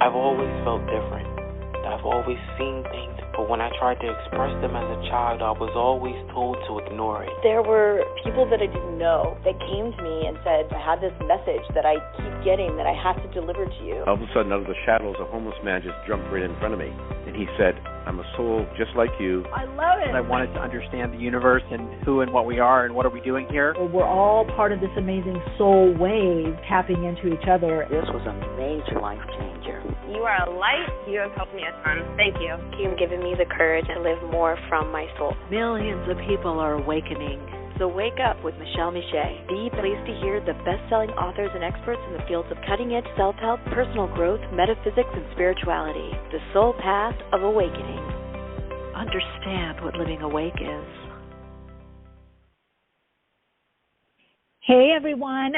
I've always felt different. I've always seen things, but when I tried to express them as a child, I was always told to ignore it. There were people that I didn't know that came to me and said, I had this message that I keep getting that I have to deliver to you. All of a sudden, out of the shadows, a homeless man just jumped right in front of me. And he said, I'm a soul just like you. I love it. I wanted to understand the universe and who and what we are and what are we doing here. Well, we're all part of this amazing soul wave tapping into each other. This was a major life changer. You are a light. You have helped me a ton. Thank you. You've given me the courage to live more from my soul. Millions of people are awakening. So wake up with Michele Meiche. Be pleased to hear the best-selling authors and experts in the fields of cutting-edge self-help, personal growth, metaphysics, and spirituality. The soul path of awakening. Understand what living awake is. Hey, everyone.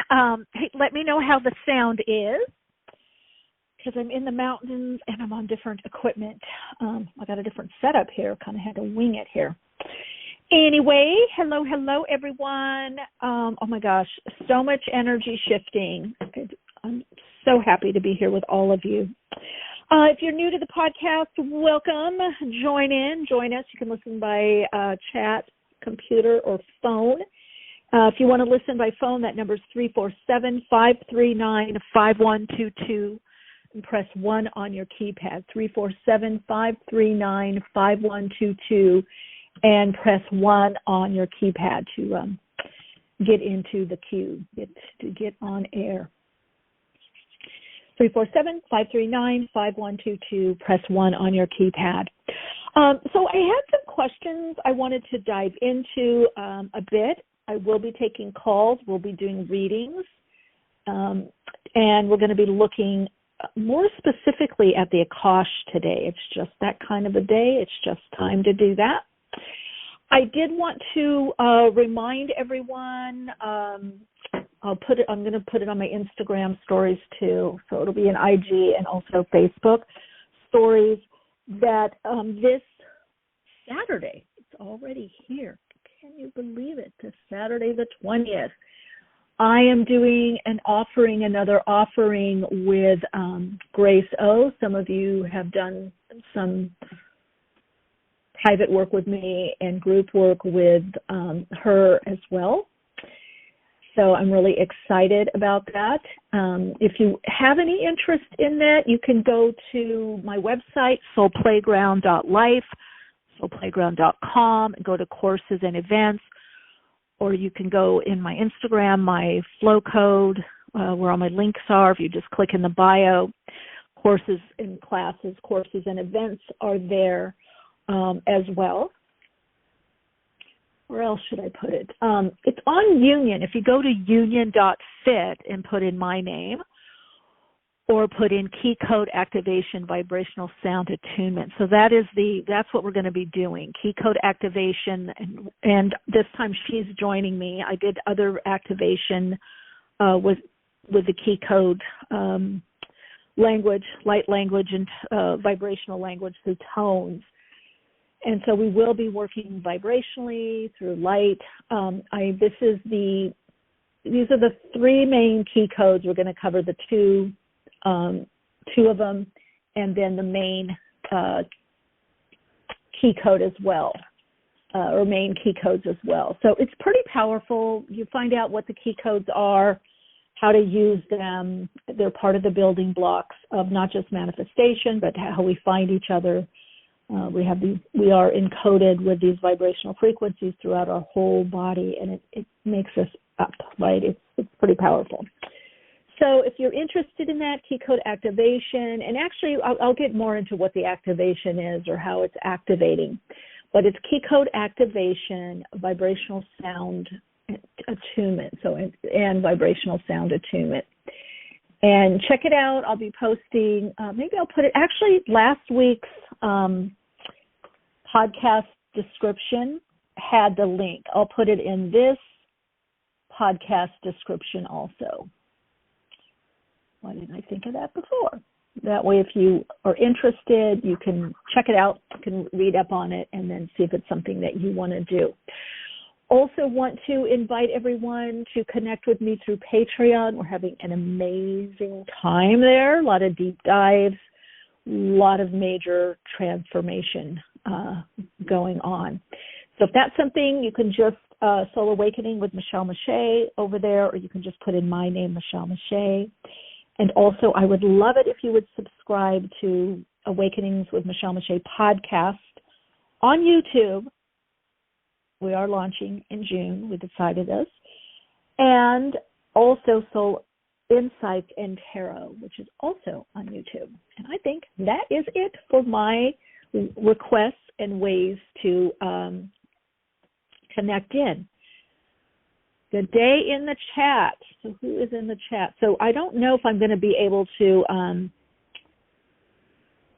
Hey, let me know how the sound is, because I'm in the mountains and I'm on different equipment. I got a different setup here. Kind of had to wing it here. Anyway, hello, everyone. Oh, my gosh, so much energy shifting. I'm so happy to be here with all of you. If you're new to the podcast, welcome. Join us. You can listen by chat, computer, or phone. If you want to listen by phone, that number is 347-539-5122. And press 1 on your keypad, 347-539-5122, and press 1 on your keypad to get into the queue, to get on air. 347-539-5122, press 1 on your keypad. So I had some questions I wanted to dive into a bit. I will be taking calls. We'll be doing readings. And we're going to be looking more specifically at the Akash today. It's just that kind of a day. It's just time to do that. I did want to remind everyone, I'm going to put it on my Instagram stories too, so it'll be in IG and also Facebook stories, that this Saturday, it's already here. Can you believe it? This Saturday the 20th. I am doing another offering with Grace O. Some of you have done some private work with me and group work with her as well. So I'm really excited about that. If you have any interest in that, you can go to my website, soulplayground.life, soulplayground.com, and go to courses and events. Or you can go in my Instagram, my flow code, where all my links are. If you just click in the bio, courses and classes, courses and events are there as well. Where else should I put it? It's on Union. If you go to union.fit and put in my name, or put in key code activation, vibrational sound attunement. So that's what we're going to be doing, key code activation, and this time she's joining me. I did other activation with the key code language, light language, and vibrational language through tones. And so we will be working vibrationally through light. These are the 3 main key codes. We're going to cover the two of them, and then the main key code as well, or main key codes as well. So it's pretty powerful. You find out what the key codes are, how to use them. They're part of the building blocks of not just manifestation, but how we find each other. We are encoded with these vibrational frequencies throughout our whole body, and it makes us up, right? It's pretty powerful. So if you're interested in that, key code activation, and actually I'll get more into what the activation is or how it's activating, but it's key code activation, vibrational sound attunement, and vibrational sound attunement. And check it out. I'll be posting, maybe I'll put it, actually last week's podcast description had the link. I'll put it in this podcast description also. Why didn't I think of that before? That way, if you are interested, you can check it out, you can read up on it, and then see if it's something that you want to do. Also want to invite everyone to connect with me through Patreon. We're having an amazing time there, a lot of deep dives, lot of major transformation going on. So if that's something, you can just Soul Awakening with Michele Meiche over there, or you can just put in my name, Michele Meiche. And also, I would love it if you would subscribe to Awakenings with Michele Meiche podcast on YouTube. We are launching in June. We decided this. And also Soul Insights and Tarot, which is also on YouTube. And I think that is it for my requests and ways to connect in. Good day in the chat. So who is in the chat? So I don't know if I'm going to be able to,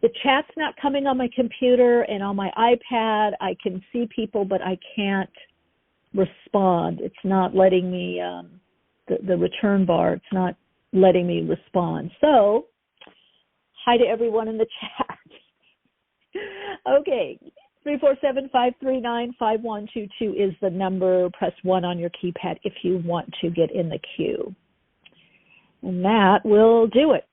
the chat's not coming on my computer, and on my iPad I can see people, but I can't respond. It's not letting me, the return bar, it's not letting me respond. So hi to everyone in the chat. Okay. 347-539-5122 is the number. Press 1 on your keypad if you want to get in the queue. And that will do it.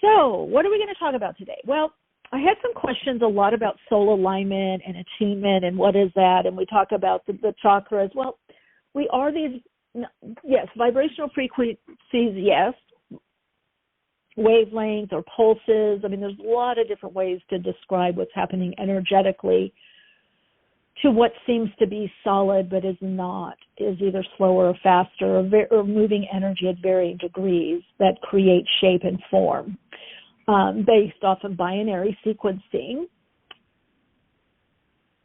So what are we going to talk about today? Well, I had some questions a lot about soul alignment and attunement and what is that, and we talk about the chakras. Well, we are these, yes, vibrational frequencies, yes, wavelengths or pulses. I mean, there's a lot of different ways to describe what's happening energetically to what seems to be solid but is not, is either slower or faster or moving energy at varying degrees that create shape and form based off of binary sequencing.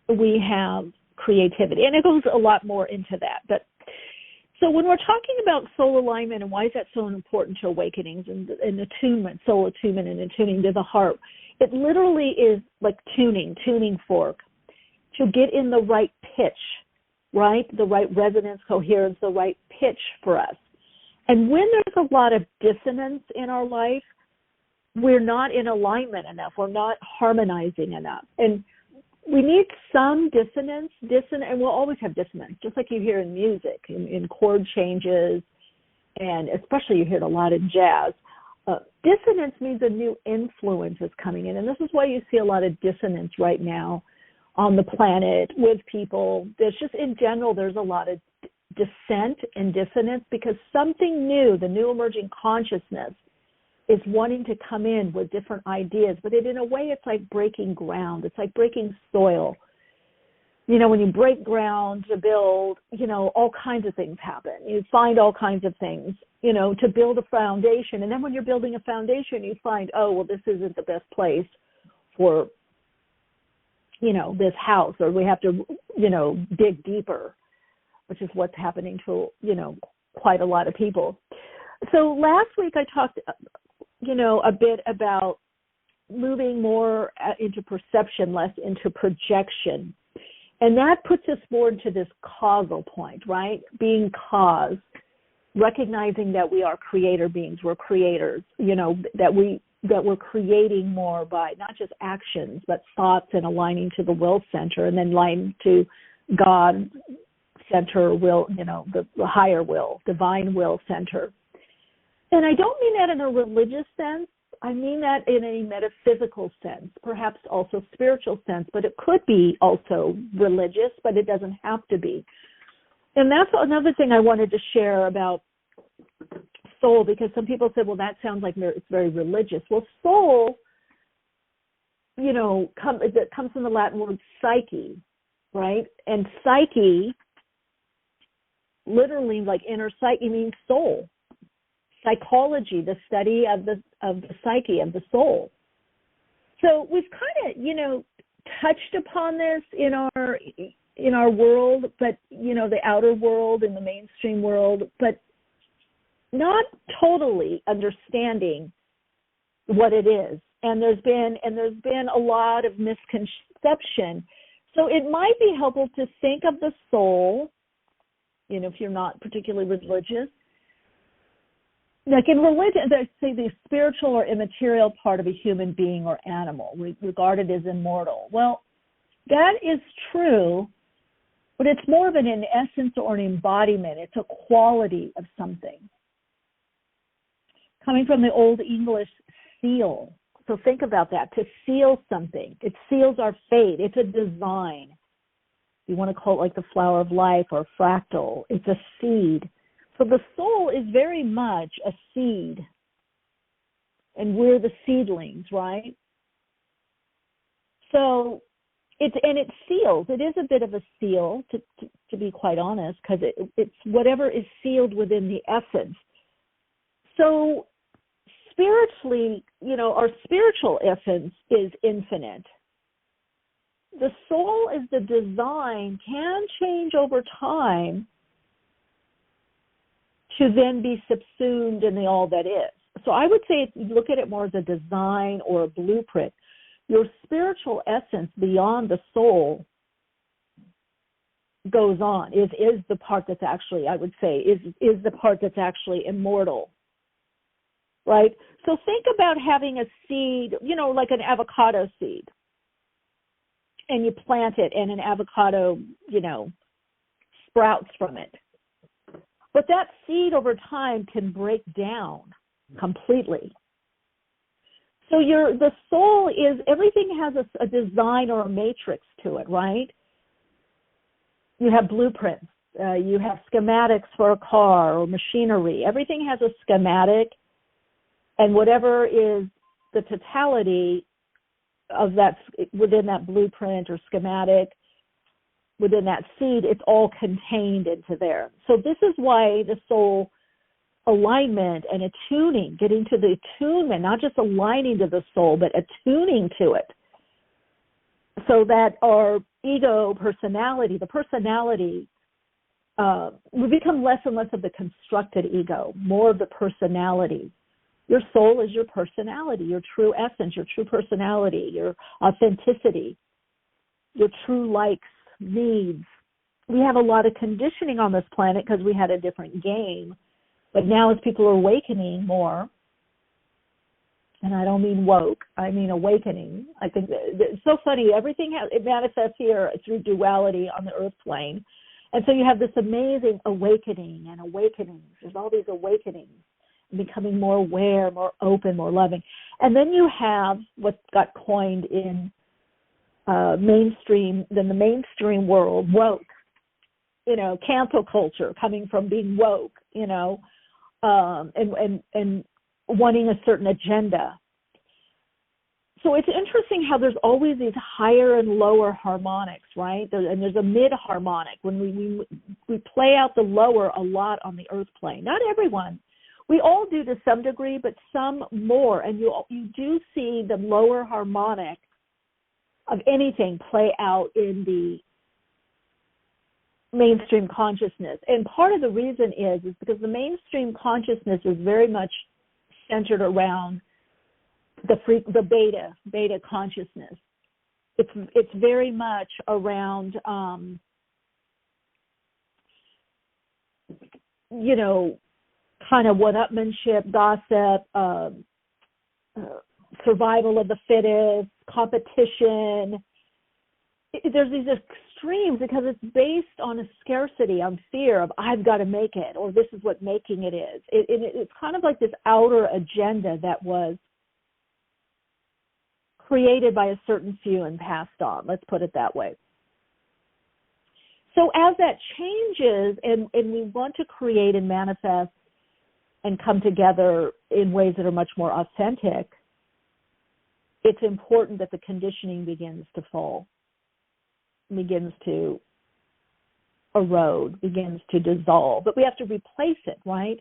We have creativity, and it goes a lot more into that. But so when we're talking about soul alignment and why is that so important to awakenings and attunement, soul attunement and attuning to the heart, it literally is like tuning fork to get in the right pitch, right? The right resonance, coherence, the right pitch for us. And when there's a lot of dissonance in our life, we're not in alignment enough. We're not harmonizing enough. And we need some dissonance, and we'll always have dissonance, just like you hear in music, in chord changes, and especially you hear it a lot in jazz. Dissonance means a new influence is coming in, and this is why you see a lot of dissonance right now on the planet with people. There's just, in general, there's a lot of dissent and dissonance because something new, the new emerging consciousness, is wanting to come in with different ideas, but in a way it's like breaking ground. It's like breaking soil. You know, when you break ground to build, you know, all kinds of things happen. You find all kinds of things, you know, to build a foundation. And then when you're building a foundation, you find, oh, well, this isn't the best place for, you know, this house, or we have to, you know, dig deeper, which is what's happening to, you know, quite a lot of people. So last week I talked, you know, a bit about moving more into perception, less into projection. And that puts us more into this causal point, right? Being cause, recognizing that we are creator beings, we're creators, you know, that we're creating more by not just actions, but thoughts and aligning to the will center and then aligning to God center will, you know, the higher will, divine will center. And I don't mean that in a religious sense. I mean that in a metaphysical sense, perhaps also spiritual sense, but it could be also religious, but it doesn't have to be. And that's another thing I wanted to share about soul, because some people said, well, that sounds like it's very religious. Well, soul, you know, it comes from the Latin word psyche, right? And psyche, literally like inner psyche, means soul. Psychology, the study of the psyche, of the soul. So we've kind of, you know, touched upon this in our world, but, you know, the outer world and the mainstream world, but not totally understanding what it is. And there's been a lot of misconception. So it might be helpful to think of the soul, you know, if you're not particularly religious, like in religion, they say the spiritual or immaterial part of a human being or animal, regarded as immortal. Well, that is true, but it's more of an essence or an embodiment. It's a quality of something. Coming from the Old English seal, So think about that, to seal something. It seals our fate. It's a design. You want to call it like the flower of life or fractal. It's a seed. So the soul is very much a seed. And we're the seedlings, right? So it seals. It is a bit of a seal, to be quite honest, because it's whatever is sealed within the essence. So spiritually, our spiritual essence is infinite. The soul is the design, can change over time to then be subsumed in the all that is. So I would say if you look at it more as a design or a blueprint, your spiritual essence beyond the soul goes on, is the part that's actually, I would say, is the part that's actually immortal. Right? So think about having a seed, like an avocado seed, and you plant it and an avocado, sprouts from it. But that seed over time can break down completely. So the soul is, everything has a design or a matrix to it, right? You have blueprints, you have schematics for a car or machinery. Everything has a schematic. And whatever is the totality of that within that blueprint or schematic, within that seed, it's all contained into there. So this is why the soul alignment and attuning, getting to the attunement, not just aligning to the soul, but attuning to it, so that our ego personality, the personality, we become less and less of the constructed ego, more of the personality. Your soul is your personality, your true essence, your true personality, your authenticity, your true likes, needs. We have a lot of conditioning on this planet because we had a different game. But now as people are awakening more, and I don't mean woke, I mean awakening. I think it's so funny. Everything it manifests here through duality on the earth plane. And so you have this amazing awakening and awakenings. There's all these awakenings. Becoming more aware, more open, more loving. And then you have what got coined in the mainstream world, woke, cancel culture, coming from being woke, and wanting a certain agenda. So it's interesting how there's always these higher and lower harmonics, right? And there's a mid-harmonic when we play out the lower a lot on the earth plane. Not everyone. We all do to some degree, but some more. And you do see the lower harmonic of anything play out in the mainstream consciousness. And part of the reason is because the mainstream consciousness is very much centered around the beta consciousness. It's very much around, kind of one-upmanship, gossip, survival of the fittest, competition. There's these extremes because it's based on a scarcity, on fear of I've got to make it, or this is what making it is. It's kind of like this outer agenda that was created by a certain few and passed on. Let's put it that way. So as that changes and we want to create and manifest and come together in ways that are much more authentic, it's important that the conditioning begins to fall, begins to erode, begins to dissolve. But we have to replace it, right?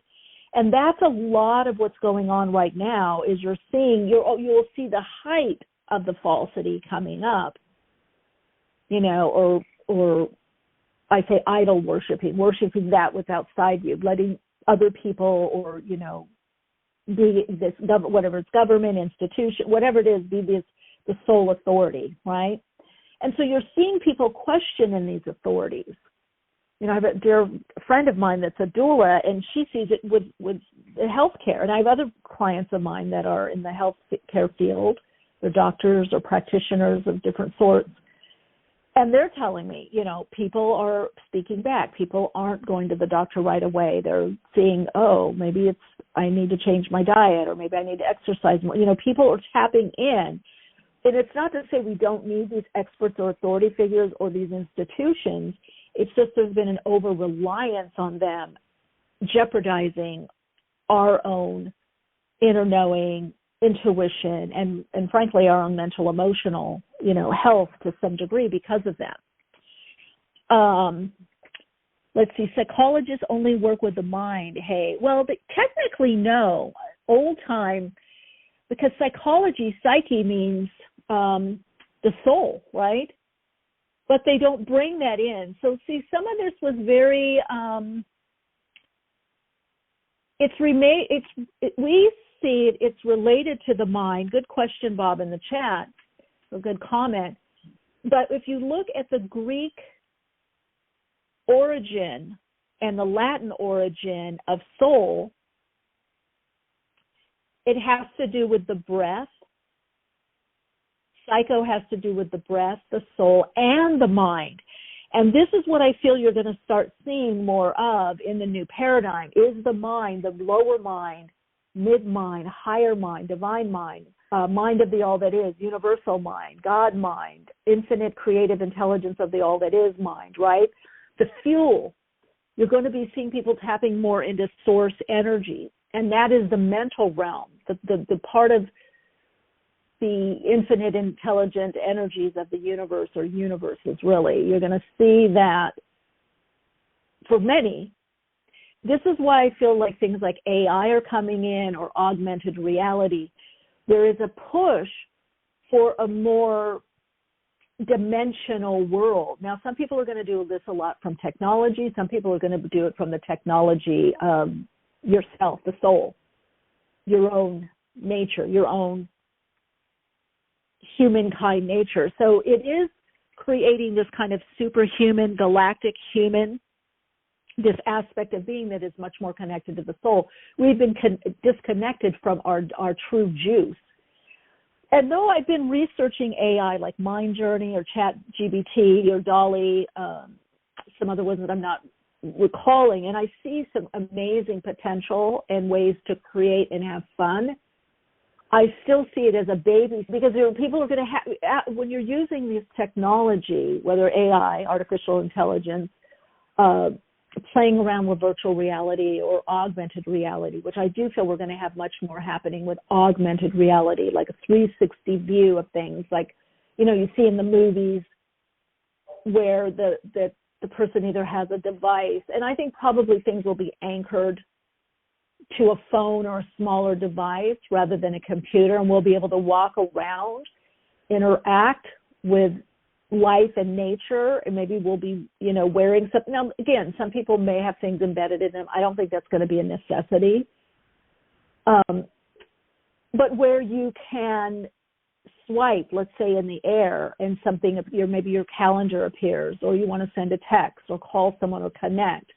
And that's a lot of what's going on right now is you'll see the height of the falsity coming up, or I say idol worshiping that what's outside you, letting other people or, be this, whatever it's government, institution, whatever it is, be the sole authority, right? And so you're seeing people question in these authorities. I have a dear friend of mine that's a doula, and she sees it with healthcare. And I have other clients of mine that are in the healthcare field. They're doctors or practitioners of different sorts. And they're telling me, people are speaking back. People aren't going to the doctor right away. They're seeing, maybe I need to change my diet, or maybe I need to exercise more. People are tapping in. And it's not to say we don't need these experts or authority figures or these institutions. It's just there's been an over-reliance on them, jeopardizing our own inner knowing, intuition, and frankly, our own mental, emotional, health to some degree because of that. Let's see, psychologists only work with the mind. Hey, well, technically no, old time, because psyche means the soul, right? But they don't bring that in. So see, some of this was very, we see it's related to the mind. Good question, Bob, in the chat. A good comment. But if you look at the Greek origin and the Latin origin of soul, it has to do with the breath. Psycho has to do with the breath, the soul, and the mind. And this is what I feel you're going to start seeing more of in the new paradigm, is the mind, the lower mind, mid-mind, higher mind, divine mind, mind of the all that is, universal mind, God mind, infinite creative intelligence of the all that is mind, right? The fuel. You're going to be seeing people tapping more into source energy, and that is the mental realm, the part of the infinite intelligent energies of the universe, or universes, really. You're going to see that for many. This is why I feel like things like AI are coming in, or augmented reality. There is a push for a more dimensional world. Now, some people are going to do this a lot from technology. Some people are going to do it from the technology of yourself, the soul, your own nature, your own humankind nature. So it is creating this kind of superhuman, galactic human, this aspect of being that is much more connected to the soul. We've been disconnected from our true juice. And though I've been researching AI like Mind Journey or ChatGPT or DALL-E, some other ones that I'm not recalling, and I see some amazing potential and ways to create and have fun, I still see it as a baby, because people are going to have, when you're using this technology, whether AI, artificial intelligence, playing around with virtual reality or augmented reality, which I do feel we're going to have much more happening with augmented reality, like a 360 view of things, like, you see in the movies where the person either has a device, and I think probably things will be anchored to a phone or a smaller device rather than a computer, and we'll be able to walk around, interact with life and nature, and maybe we'll be, wearing something. Now, again, some people may have things embedded in them. I don't think that's going to be a necessity. But where you can swipe, let's say in the air, and something, maybe your calendar appears, or you want to send a text or call someone or connect,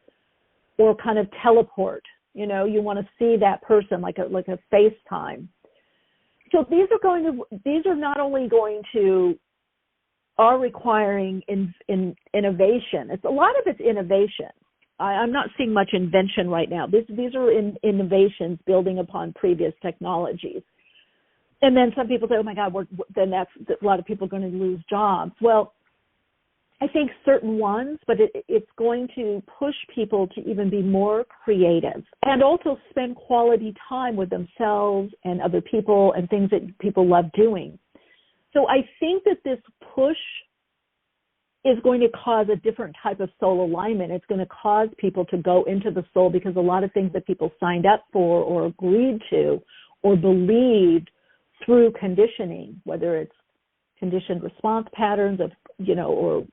or kind of teleport. You want to see that person like a FaceTime. So these are not only are requiring innovation. A lot of it's innovation. I'm not seeing much invention right now. These are innovations building upon previous technologies. And then some people say, oh my God, then a lot of people are going to lose jobs. Well, I think certain ones, but it's going to push people to even be more creative and also spend quality time with themselves and other people and things that people love doing. So I think that this push is going to cause a different type of soul alignment. It's going to cause people to go into the soul, because a lot of things that people signed up for or agreed to or believed through conditioning, whether it's conditioned response patterns of, or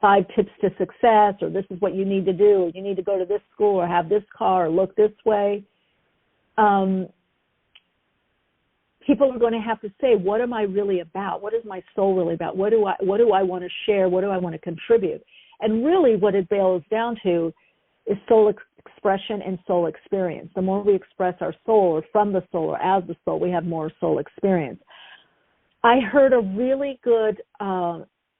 5 tips to success, or this is what you need to do, or you need to go to this school, or have this car, or look this way. People are going to have to say, what am I really about? What is my soul really about? What do I want to share? What do I want to contribute? And really what it boils down to is soul expression and soul experience. The more we express our soul, or from the soul, or as the soul, we have more soul experience. I heard a really good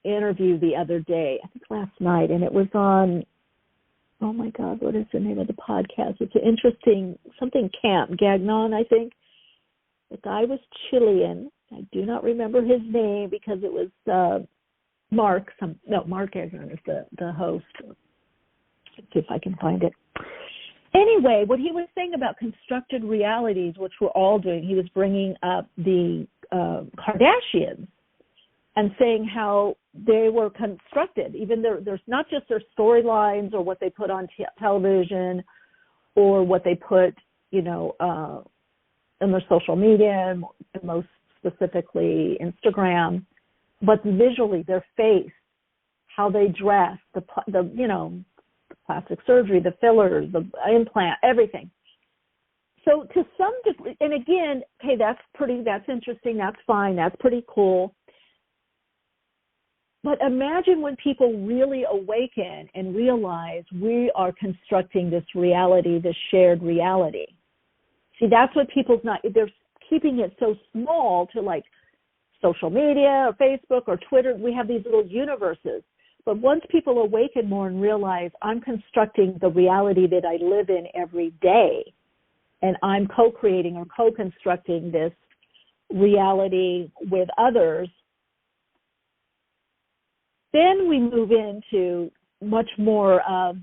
interview the other day, I think last night, and it was on, oh my God, what is the name of the podcast? It's an interesting, something Camp, Gagnon, I think. The guy was Chilean. I do not remember his name because it was Mark Gagnon is the host. Let's see if I can find it. Anyway, what he was saying about constructed realities, which we're all doing, he was bringing up the Kardashians and saying how they were constructed. Even there's not just their storylines or what they put on television or what they put, in their social media, and most specifically Instagram, but visually their face, how they dress, the plastic surgery, the fillers, the implant, everything. So to some degree, and again, hey, that's interesting, that's fine, that's pretty cool. But imagine when people really awaken and realize we are constructing this reality, this shared reality. See, that's what they're keeping it so small to like social media or Facebook or Twitter. We have these little universes. But once people awaken more and realize I'm constructing the reality that I live in every day, and I'm co-creating or co-constructing this reality with others, then we move into much more of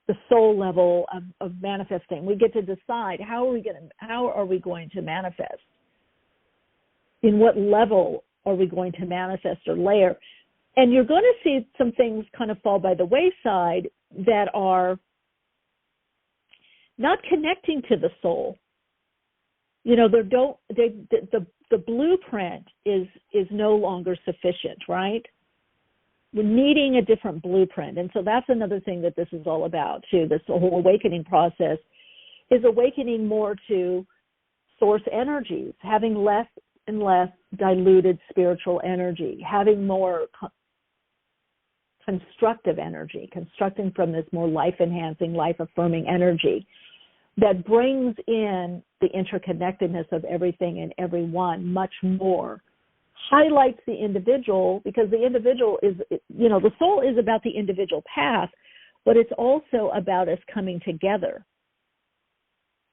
the soul level of manifesting. We get to decide how are we going to manifest? In what level are we going to manifest or layer? And you're going to see some things kind of fall by the wayside that are not connecting to the soul. The blueprint is no longer sufficient, right? We're needing a different blueprint. And so that's another thing that this is all about, too. This whole awakening process is awakening more to source energies, having less and less diluted spiritual energy, having more constructive energy, constructing from this more life-enhancing, life-affirming energy that brings in the interconnectedness of everything and everyone much more, highlights the individual, because the individual is, the soul is about the individual path, but it's also about us coming together.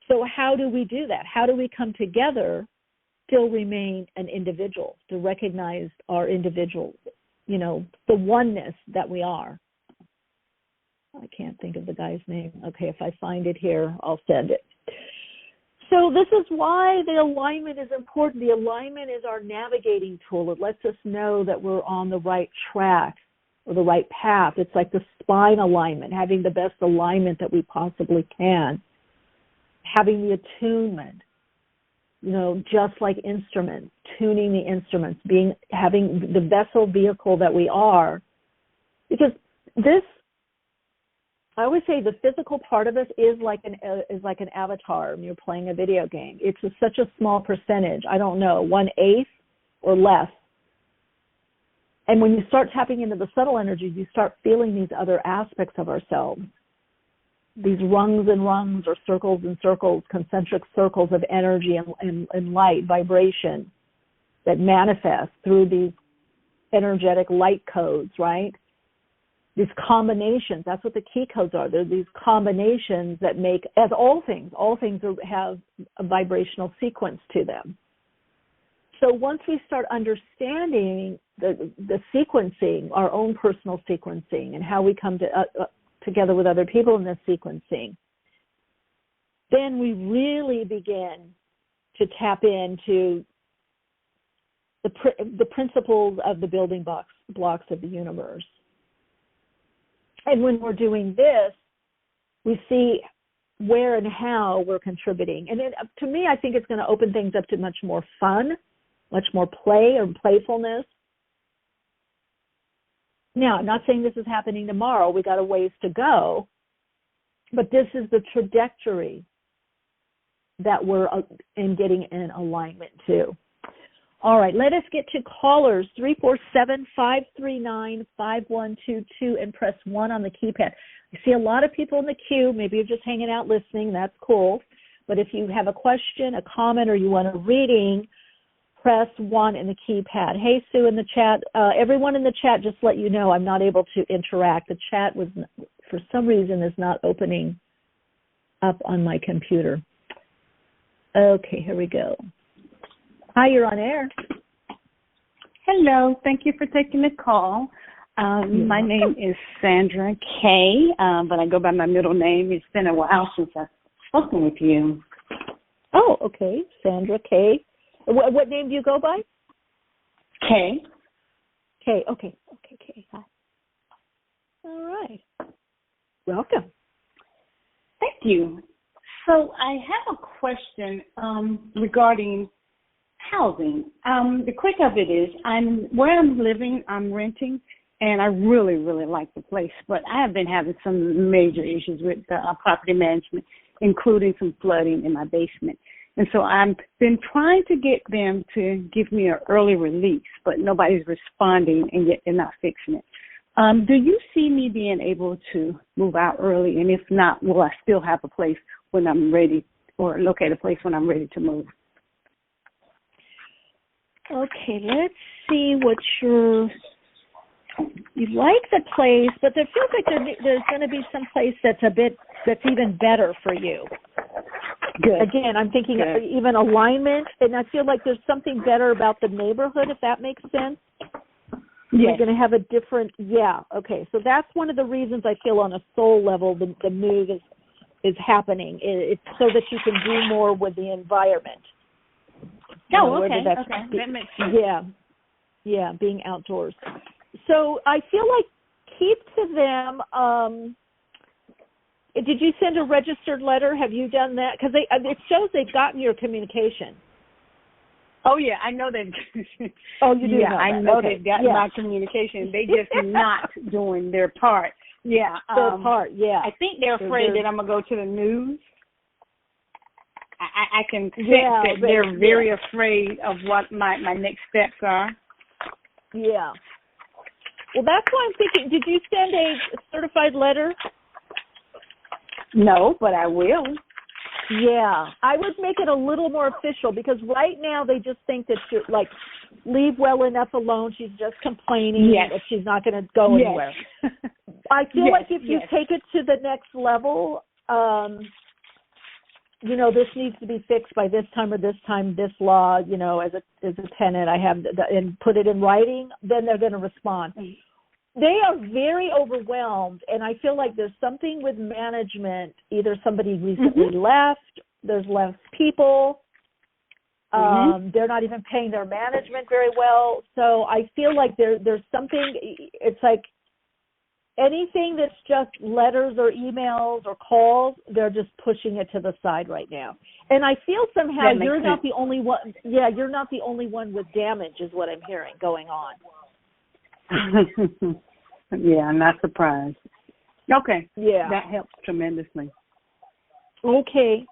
So how do we do that? How do we come together, still remain an individual, to recognize our individual, the oneness that we are? I can't think of the guy's name. Okay, if I find it here, I'll send it. So this is why the alignment is important. The alignment is our navigating tool. It lets us know that we're on the right track or the right path. It's like the spine alignment, having the best alignment that we possibly can. Having the attunement, just like instruments, tuning the instruments, having the vessel vehicle that we are. Because I always say the physical part of us is like an avatar when you're playing a video game. It's such a small percentage. I don't know, 1/8 or less. And when you start tapping into the subtle energies, you start feeling these other aspects of ourselves. These rungs and rungs, or circles and circles, concentric circles of energy and light, vibration that manifest through these energetic light codes, right? These combinations, that's what the key codes are. They're these combinations that make, as all things have a vibrational sequence to them. So once we start understanding the sequencing, our own personal sequencing, and how we come together with other people in this sequencing, then we really begin to tap into the principles of the building blocks of the universe. And when we're doing this, we see where and how we're contributing. And to me, I think it's going to open things up to much more fun, much more play or playfulness. Now, I'm not saying this is happening tomorrow. We got a ways to go. But this is the trajectory that we're getting in alignment to. All right, let us get to callers, 347-539-5122, and press 1 on the keypad. I see a lot of people in the queue. Maybe you're just hanging out listening. That's cool. But if you have a question, a comment, or you want a reading, press 1 in the keypad. Hey, Sue in the chat. Everyone in the chat, just let you know I'm not able to interact. The chat was, for some reason, is not opening up on my computer. Okay, here we go. Hi, you're on air. Hello. Thank you for taking the call. My name is Sandra K., but I go by my middle name. It's been a while since I've spoken with you. Oh, okay. Sandra K. What name do you go by? K. K. Okay. Okay, K. Hi. All right. Welcome. Thank you. So I have a question regarding housing. The quick of it is, where I'm living, I'm renting, and I really, really like the place, but I have been having some major issues with property management, including some flooding in my basement. And so I've been trying to get them to give me an early release, but nobody's responding, and yet they're not fixing it. Do you see me being able to move out early? And if not, will I still have a place when I'm ready, or locate a place when I'm ready to move? Okay, let's see what you like the place, but there feels like there's going to be some place that's even better for you. Good. Again, I'm thinking of even alignment, and I feel like there's something better about the neighborhood, if that makes sense. Yes. You're going to have a different, okay. So that's one of the reasons I feel on a soul level the move is happening. It's so that you can do more with the environment. Oh, okay. That makes sense. Yeah, being outdoors. So I feel like keep to them. Did you send a registered letter? Have you done that? Because it shows they've gotten your communication. Oh, yeah, I know that. Oh, you do know that. I know okay. they've gotten my communication. They just not doing their part. Yeah. Their part, yeah. I think they're afraid that I'm going to go to the news. I can sense that they're very afraid of what my next steps are. Yeah. Well, that's why I'm thinking, did you send a certified letter? No, but I will. Yeah. I would make it a little more official, because right now they just think that you're like, leave well enough alone. She's just complaining that she's not going to go anywhere. I feel like if you take it to the next level, this needs to be fixed by this time or this time, this law, as a tenant, I have, and put it in writing, then they're going to respond. They are very overwhelmed, and I feel like there's something with management. Either somebody recently left, there's less people, they're not even paying their management very well. So I feel like there's something, it's like anything that's just letters or emails or calls, they're just pushing it to the side right now. And I feel somehow you're not the only one. Yeah, you're not the only one with damage is what I'm hearing going on. Yeah, I'm not surprised. Okay. Yeah. That helps tremendously. Okay.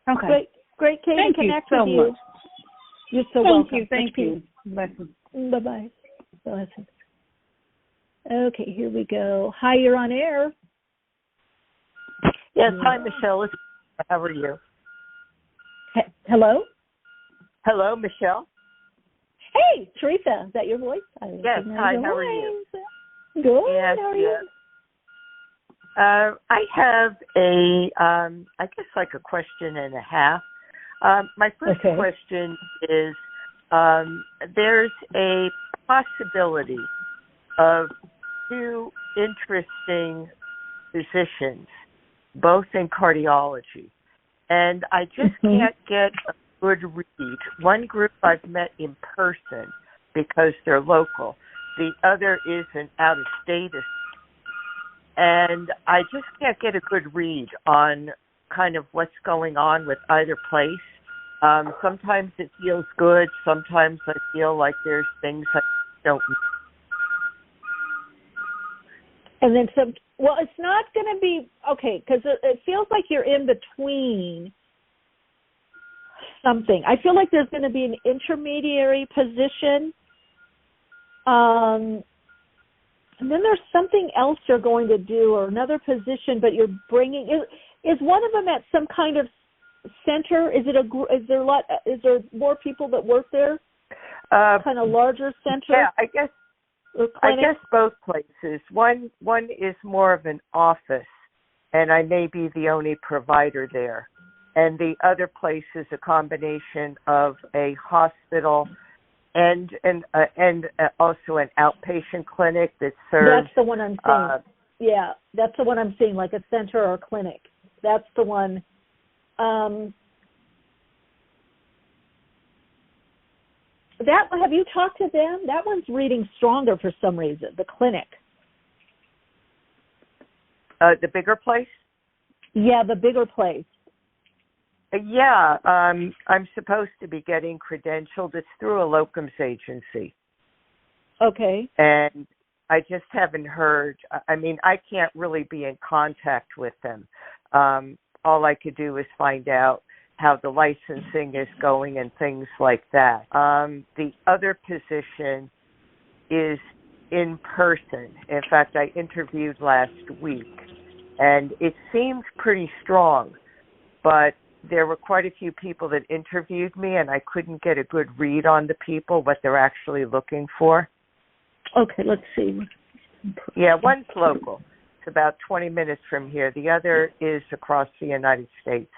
Great, Kate, to connect with you. Much. You're so welcome. Thank you. Blessings. Bye-bye. Blessings. Okay, here we go. Hi, you're on air. Yes, hi, Michelle. How are you? Hello? Hello, Michelle. Hey, Theresa. Is that your voice? Yes, hi, how are you? Good, yes, how are you? I have I guess like a question and a half. My first question is, there's a possibility of two interesting physicians, both in cardiology, and I just can't get a good read. One group I've met in person because they're local. The other is an out-of-state, and I just can't get a good read on kind of what's going on with either place. Sometimes it feels good. Sometimes I feel like there's things I don't know. And then it's not going to be, because it feels like you're in between something. I feel like there's going to be an intermediary position. And then there's something else you're going to do, or another position, but you're bringing. Is one of them at some kind of center? Is there more people that work there? kind of larger center? Yeah, I guess both places. One is more of an office, and I may be the only provider there. And the other place is a combination of a hospital and also an outpatient clinic that serves. That's the one I'm seeing. Yeah, that's the one I'm seeing, like a center or a clinic. That's the one. Have you talked to them? That one's reading stronger for some reason. The clinic. The bigger place? Yeah, the bigger place. Yeah, I'm supposed to be getting credentialed. It's through a locums agency. Okay. And I just haven't heard. I mean, I can't really be in contact with them. All I could do is find out how the licensing is going and things like that. The other position is in person. In fact, I interviewed last week, and it seemed pretty strong, but there were quite a few people that interviewed me, and I couldn't get a good read on the people, what they're actually looking for. Okay, let's see. Yeah, one's local. It's about 20 minutes from here. The other is across the United States.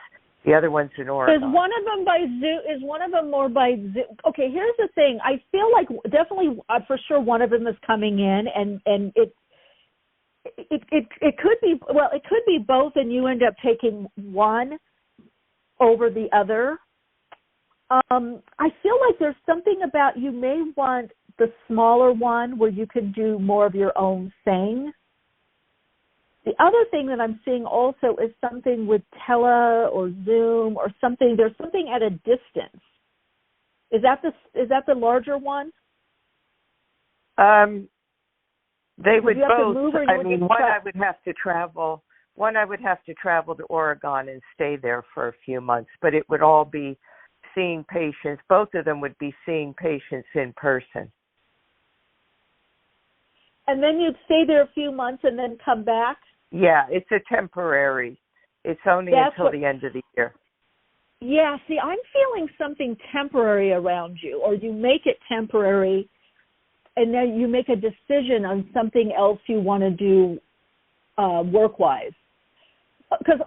The other one's in Oregon. Is one of them by Zoom? Is one of them more by Zoom? Okay, here's the thing. I feel like definitely, for sure, one of them is coming in, and it could be, well, it could be both, and you end up taking one over the other. I feel like there's something about you may want the smaller one where you can do more of your own thing. The other thing that I'm seeing also is something with Tele or Zoom or something. There's something at a distance. Is that the larger one? They would both. I mean, one I would have to travel. One I would have to travel to Oregon and stay there for a few months. But it would all be seeing patients. Both of them would be seeing patients in person. And then you'd stay there a few months and then come back? Yeah, it's a temporary. It's only until the end of the year. Yeah, see, I'm feeling something temporary around you, or you make it temporary, and then you make a decision on something else you want to do work-wise. Because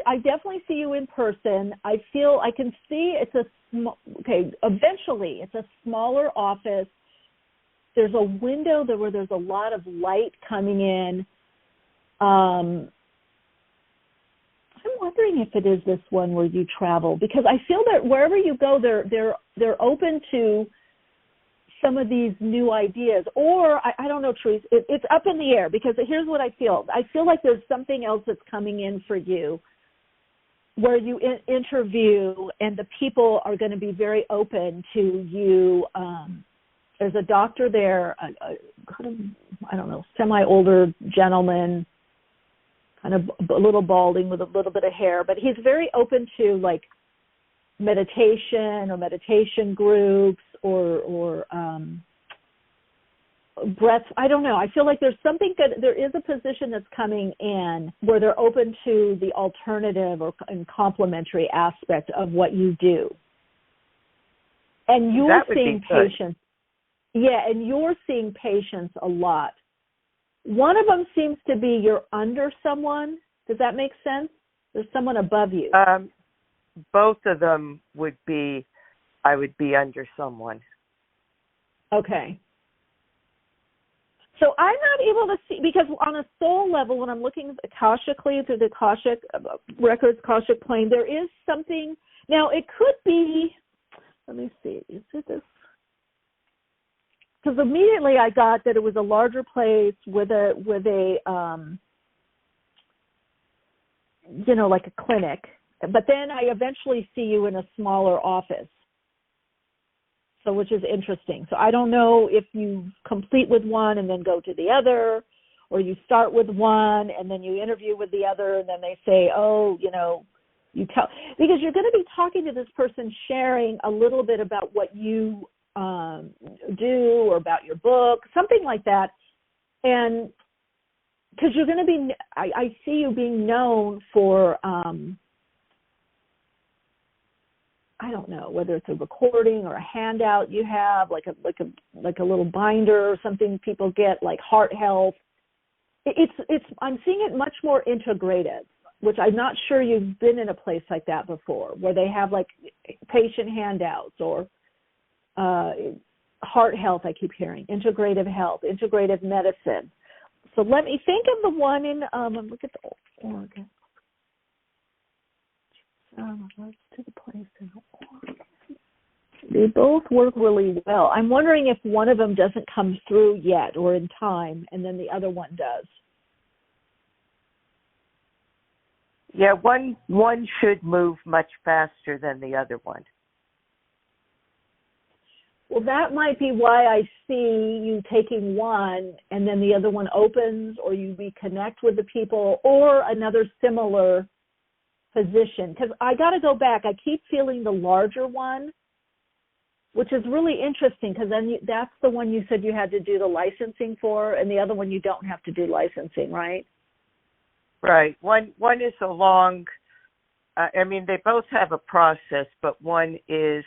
I definitely see you in person. I can see it's eventually it's a smaller office. There's a window where there's a lot of light coming in. I'm wondering if it is this one where you travel, because I feel that wherever you go, they're open to some of these new ideas. Or I don't know, Theresa. It's up in the air, because here's what I feel. I feel like there's something else that's coming in for you, where you interview, and the people are going to be very open to you. There's a doctor there, semi-older gentleman, kind of a little balding with a little bit of hair, but he's very open to like meditation or meditation groups or breath. I don't know. I feel like there's something there is a position that's coming in where they're open to the alternative and complementary aspect of what you do. And you're seeing patients. Yeah, and you're seeing patients a lot. One of them seems to be you're under someone. Does that make sense? There's someone above you. Both of them would be, I would be under someone. Okay. So I'm not able to see, because on a soul level, when I'm looking Akashically through the Akashic records, Akashic plane, there is something. Now, it could be, let me see, is it this? Because immediately I got that it was a larger place with a like a clinic. But then I eventually see you in a smaller office. So, which is interesting. So I don't know if you complete with one and then go to the other, or you start with one and then you interview with the other, and then they say, you tell, because you're going to be talking to this person, sharing a little bit about what you do, or about your book, something like that. And because you're going to be, I see you being known for I don't know whether it's a recording or a handout you have, like a little binder or something people get, like heart health. I'm seeing it much more integrative, which I'm not sure you've been in a place like that before, where they have like patient handouts or heart health. I keep hearing integrative health, integrative medicine. So let me think of the one in look at the Oregon. Let's to the place in Oregon. They both work really well. I'm wondering if one of them doesn't come through yet or in time, and then the other one does. Yeah, one should move much faster than the other one. Well, that might be why I see you taking one and then the other one opens, or you reconnect with the people, or another similar position. Because I got to go back. I keep feeling the larger one, which is really interesting, because then that's the one you said you had to do the licensing for, and the other one you don't have to do licensing, right? Right. One is a long, they both have a process, but one is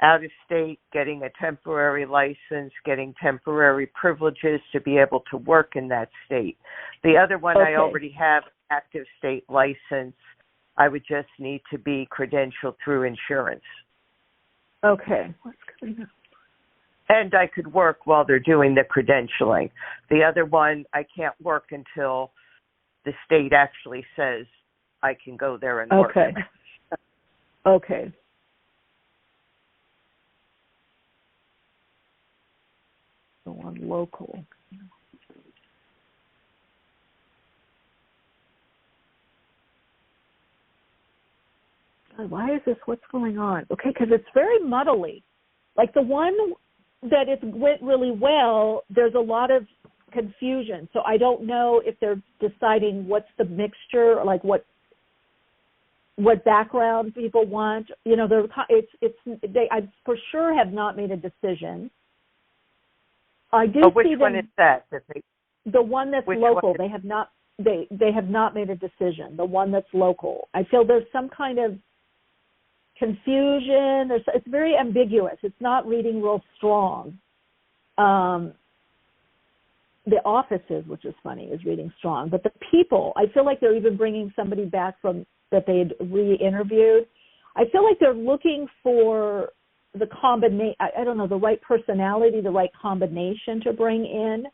out of state, getting a temporary license, getting temporary privileges to be able to work in that state. The other one, okay. I already have active state license. I would just need to be credentialed through insurance. Okay. What's coming up? And I could work while they're doing the credentialing. The other one, I can't work until the state actually says I can go there and work. Okay. Okay. The one local. Why is this? What's going on? Okay, because it's very muddly. Like the one that it went really well, there's a lot of confusion. So I don't know if they're deciding what's the mixture, like what background people want. You know, I for sure have not made a decision. I do which see them, one is that? The one that's local. They have not. They have not made a decision. The one that's local. I feel there's some kind of confusion. It's very ambiguous. It's not reading real strong. The offices, which is funny, is reading strong. But the people, I feel like they're even bringing somebody back from that they had re-interviewed. I feel like they're looking for the combination, I don't know, the right personality, the right combination to bring in.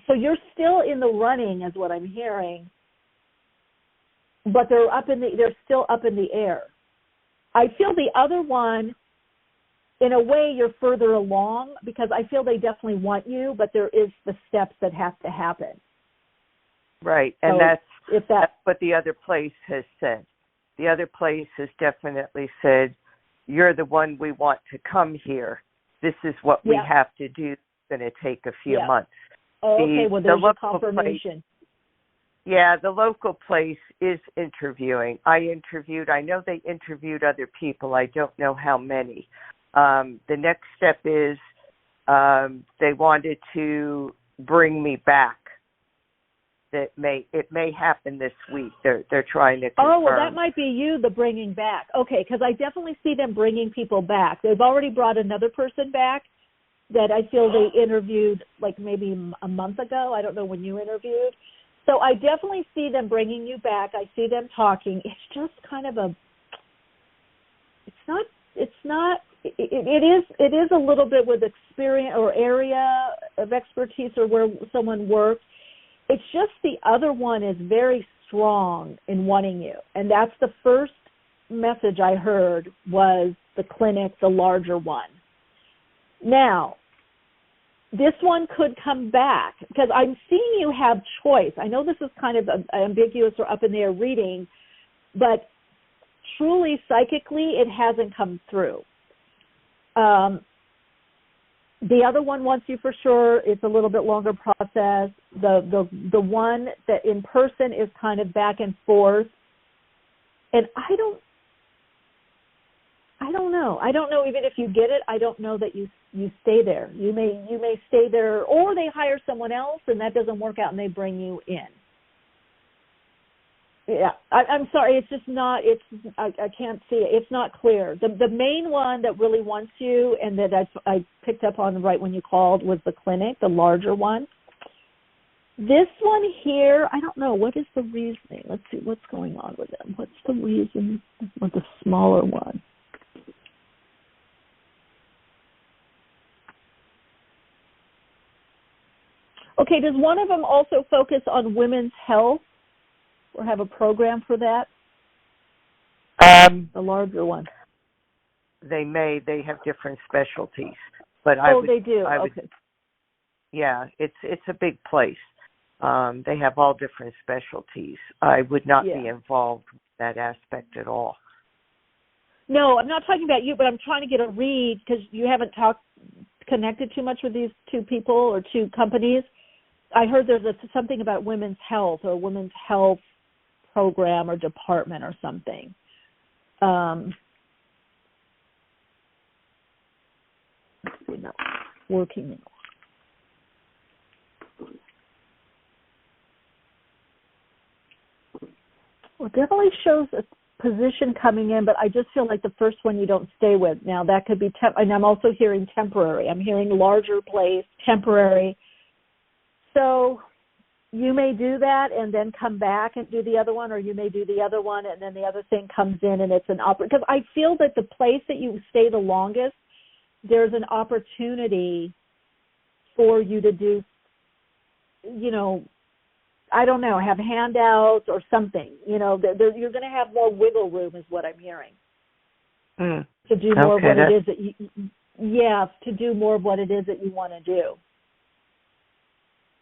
So you're still in the running, is what I'm hearing, but they're still up in the air. I feel the other one, in a way, you're further along, because I feel they definitely want you, but there is the steps that have to happen. Right, and so that's what the other place has said. The other place has definitely said, you're the one we want to come here. This is what we have to do. It's going to take a few months. Oh, okay, well, there's a confirmation. The local place is interviewing. I know they interviewed other people. I don't know how many. The next step is they wanted to bring me back. It may happen this week. They're trying to confirm. Oh, well, that might be you, the bringing back. Okay, because I definitely see them bringing people back. They've already brought another person back that I feel they interviewed like maybe a month ago. I don't know when you interviewed. So I definitely see them bringing you back. I see them talking. It's just kind of it is a little bit with experience or area of expertise or where someone works. It's just the other one is very strong in wanting you. And that's the first message I heard was the clinic, the larger one. Now, this one could come back because I'm seeing you have choice. I know this is kind of ambiguous or up in the air reading, but truly psychically it hasn't come through. The other one wants you for sure. It's a little bit longer process. The one that in person is kind of back and forth. And I don't know. I don't know even if you get it. I don't know that you stay there. You may stay there, or they hire someone else and that doesn't work out and they bring you in. Yeah, I'm sorry. It's just not. I can't see it. It's not clear. The main one that really wants you, and that I picked up on right when you called, was the clinic, the larger one. This one here, I don't know. What is the reasoning? Let's see what's going on with them. What's the reason with the smaller one? Okay, does one of them also focus on women's health or have a program for that? The larger one. They may. They have different specialties. But they do? Okay. Yeah, it's a big place. They have all different specialties. I would not be involved with that aspect at all. No, I'm not talking about you, but I'm trying to get a read because you haven't connected too much with these two people or two companies. I heard there's something about women's health or women's health program or department or something. Not working. Well, it definitely shows a position coming in, but I just feel like the first one you don't stay with. Now, that could be and I'm also hearing temporary. I'm hearing larger place, temporary. So you may do that and then come back and do the other one, or you may do the other one and then the other thing comes in and it's an because I feel that the place that you stay the longest, there's an opportunity for you to do, I don't know, have handouts or something. You're going to have more wiggle room is what I'm hearing. To do more of what it is that to do more of what it is that you want to do.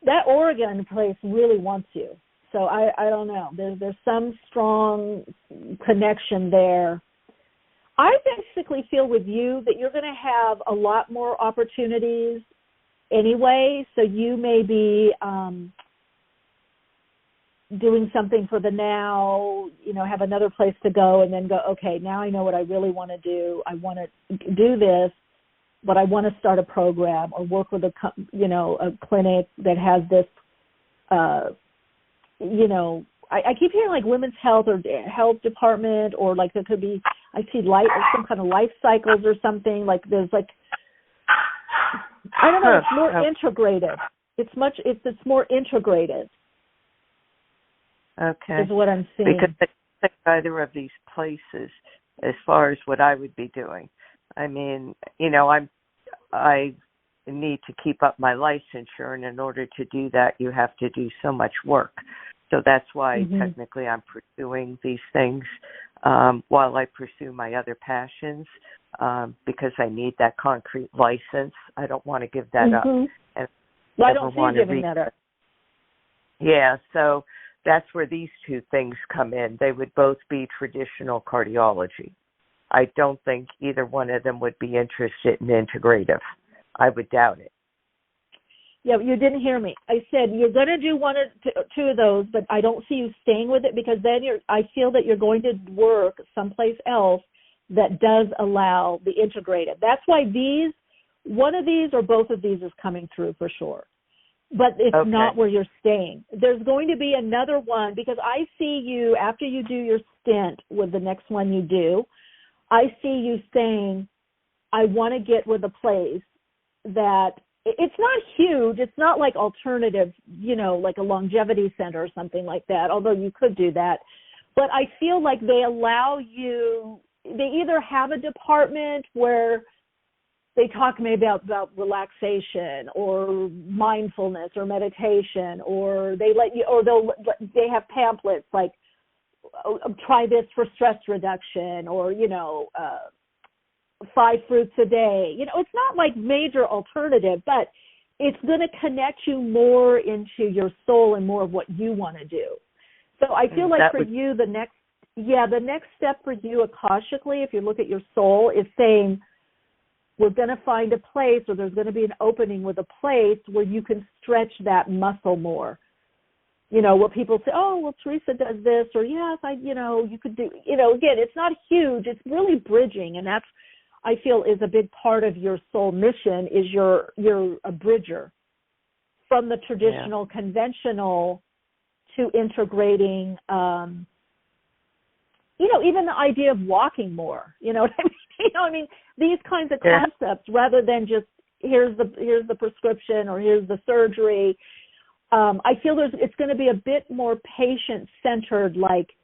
That Oregon place really wants you. So I don't know. There's some strong connection there. I basically feel with you that you're going to have a lot more opportunities anyway. So you may be doing something for the now, have another place to go and then go, okay, now I know what I really want to do. I want to do this, but I want to start a program or work with a clinic that has this, I keep hearing like women's health or health department, or like there could be, I see some kind of life cycles or something, like there's like, I don't know, it's more integrative. It's more integrated. Okay. Is what I'm seeing. Because I think either of these places, as far as what I would be doing, I mean, I need to keep up my licensure, and in order to do that, you have to do so much work. So that's why technically I'm pursuing these things while I pursue my other passions, because I need that concrete license. I don't want to give that up. And I don't see you giving that up. Yeah, so that's where these two things come in. They would both be traditional cardiology. I don't think either one of them would be interested in integrative. I would doubt it. Yeah, you didn't hear me. I said you're going to do one or two of those, but I don't see you staying with it, because then I feel that you're going to work someplace else that does allow the integrative. That's why one of these or both of these is coming through for sure. But it's not where you're staying. There's going to be another one, because I see you, after you do your stint with the next one you do, I see you saying, I want to get with a place that, it's not huge. It's not like alternative, like a longevity center or something like that, although you could do that. But I feel like they allow you, they either have a department where they talk maybe about relaxation or mindfulness or meditation, or they let you, or they have pamphlets like, try this for stress reduction, or 5 fruits a day. It's not like major alternative, but it's going to connect you more into your soul and more of what you want to do. So I feel like for you, the next step for you, Akashically, if you look at your soul, is saying, we're going to find a place, or there's going to be an opening with a place where you can stretch that muscle more. What people say, oh, well, Theresa does this, or yes, you could do, again, it's not huge. It's really bridging. And that's, I feel, is a big part of your soul mission, is you're a bridger from the traditional, conventional to integrating even the idea of walking more, you know what I mean? These kinds of concepts, rather than just here's the prescription or here's the surgery. I feel it's going to be a bit more patient-centered, like,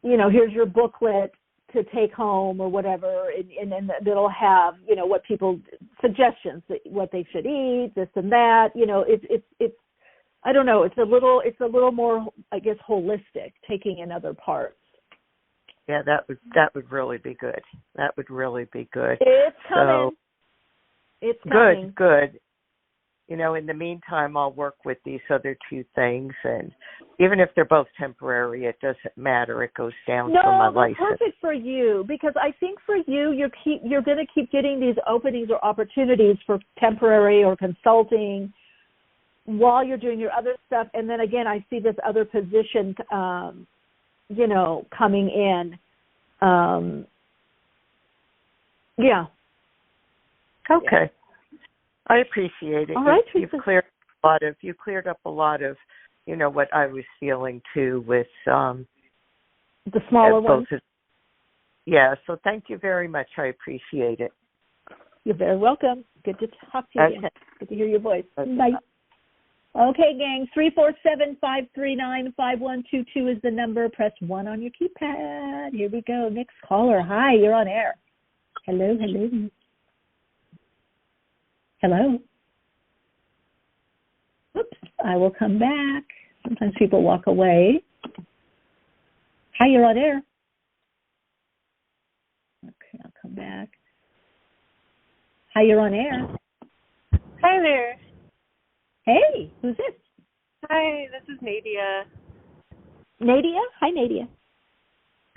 here's your booklet to take home or whatever, and then it'll have, what people, suggestions, what they should eat, this and that. It's I don't know, it's a little more, I guess, holistic, taking in other parts. Yeah, that would really be good. That would really be good. It's coming. It's coming. Good. In the meantime, I'll work with these other two things, and even if they're both temporary, it doesn't matter. It goes down for my license. No, perfect for you, because I think for you, you're going to keep getting these openings or opportunities for temporary or consulting while you're doing your other stuff, and then again, I see this other position, coming in. Yeah. Okay. I appreciate it. All right, you've cleared up a lot of, what I was feeling too with the smaller ones. Yeah. So thank you very much. I appreciate it. You're very welcome. Good to talk to you again. Good to hear your voice. Okay. Bye. Okay, gang. 347-539-5122 is the number. Press 1 on your keypad. Here we go. Next caller. Hi, you're on air. Hello. Hello. Oops, I will come back. Sometimes people walk away. Hi, you're on air. Okay, I'll come back. Hi, you're on air. Hi there. Hey, who's this? Hi, this is Nadia. Nadia? Hi, Nadia.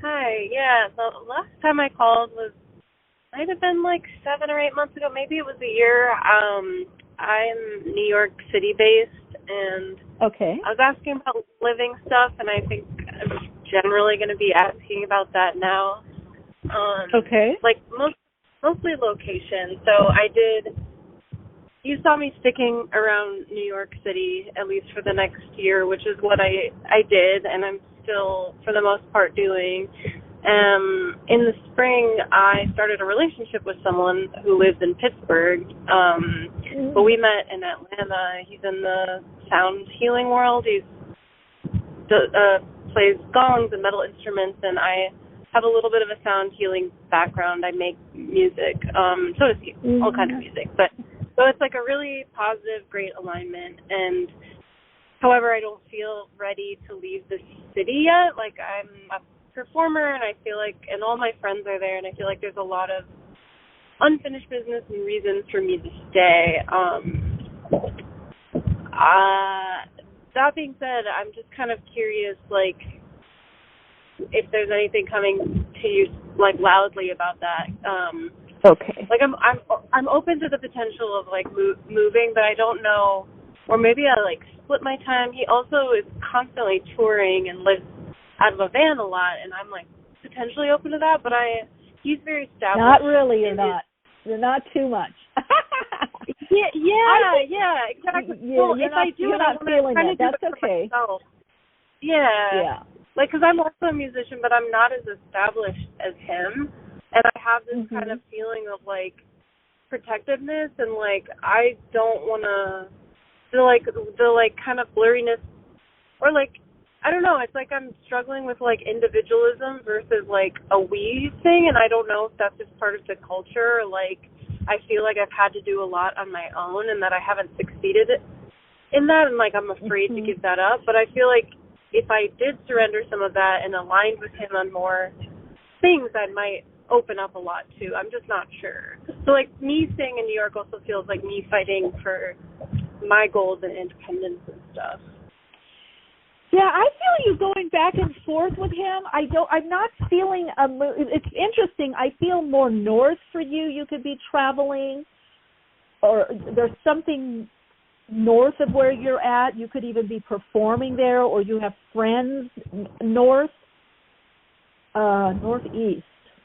Hi, yeah, the last time I called might have been like 7 or 8 months ago. Maybe it was a year. I'm New York City based, and okay. I was asking about living stuff, and I think I'm generally going to be asking about that now. Okay. Like mostly location. So you saw me sticking around New York City, at least for the next year, which is what I did, and I'm still, for the most part, doing. In the spring, I started a relationship with someone who lives in Pittsburgh, but we met in Atlanta. He's in the sound healing world. He plays gongs and metal instruments, and I have a little bit of a sound healing background. I make music, so to speak, all kinds of music, so it's like a really positive, great alignment. And however, I don't feel ready to leave the city yet. Like, I'm a performer, and I feel like, and all my friends are there, and I feel like there's a lot of unfinished business and reasons for me to stay. That being said, I'm just kind of curious, like, if there's anything coming to you, like, loudly about that. Okay. Like, I'm open to the potential of, like, moving, but I don't know, or maybe I, like, split my time. He also is constantly touring and lives out of a van a lot, and I'm, like, potentially open to that, but he's very established. Not really, you're not. You're not too much. Yeah, exactly. Yeah, well, if I do you're it, not feeling that. That's okay. Myself. Yeah. Like, because I'm also a musician, but I'm not as established as him. And I have this kind of feeling of, like, protectiveness, and, like, I don't want to, the kind of blurriness, or, like, I don't know, it's like I'm struggling with, like, individualism versus, like, a we thing, and I don't know if that's just part of the culture, or, like, I feel like I've had to do a lot on my own, and that I haven't succeeded in that, and, like, I'm afraid to give that up. But I feel like if I did surrender some of that and aligned with him on more things, I might open up a lot too. I'm just not sure. So, like, me staying in New York also feels like me fighting for my goals and independence and stuff. Yeah, I feel you going back and forth with him. I'm not feeling a move. It's interesting. I feel more north for you. You could be traveling, or there's something north of where you're at. You could even be performing there, or you have friends northeast.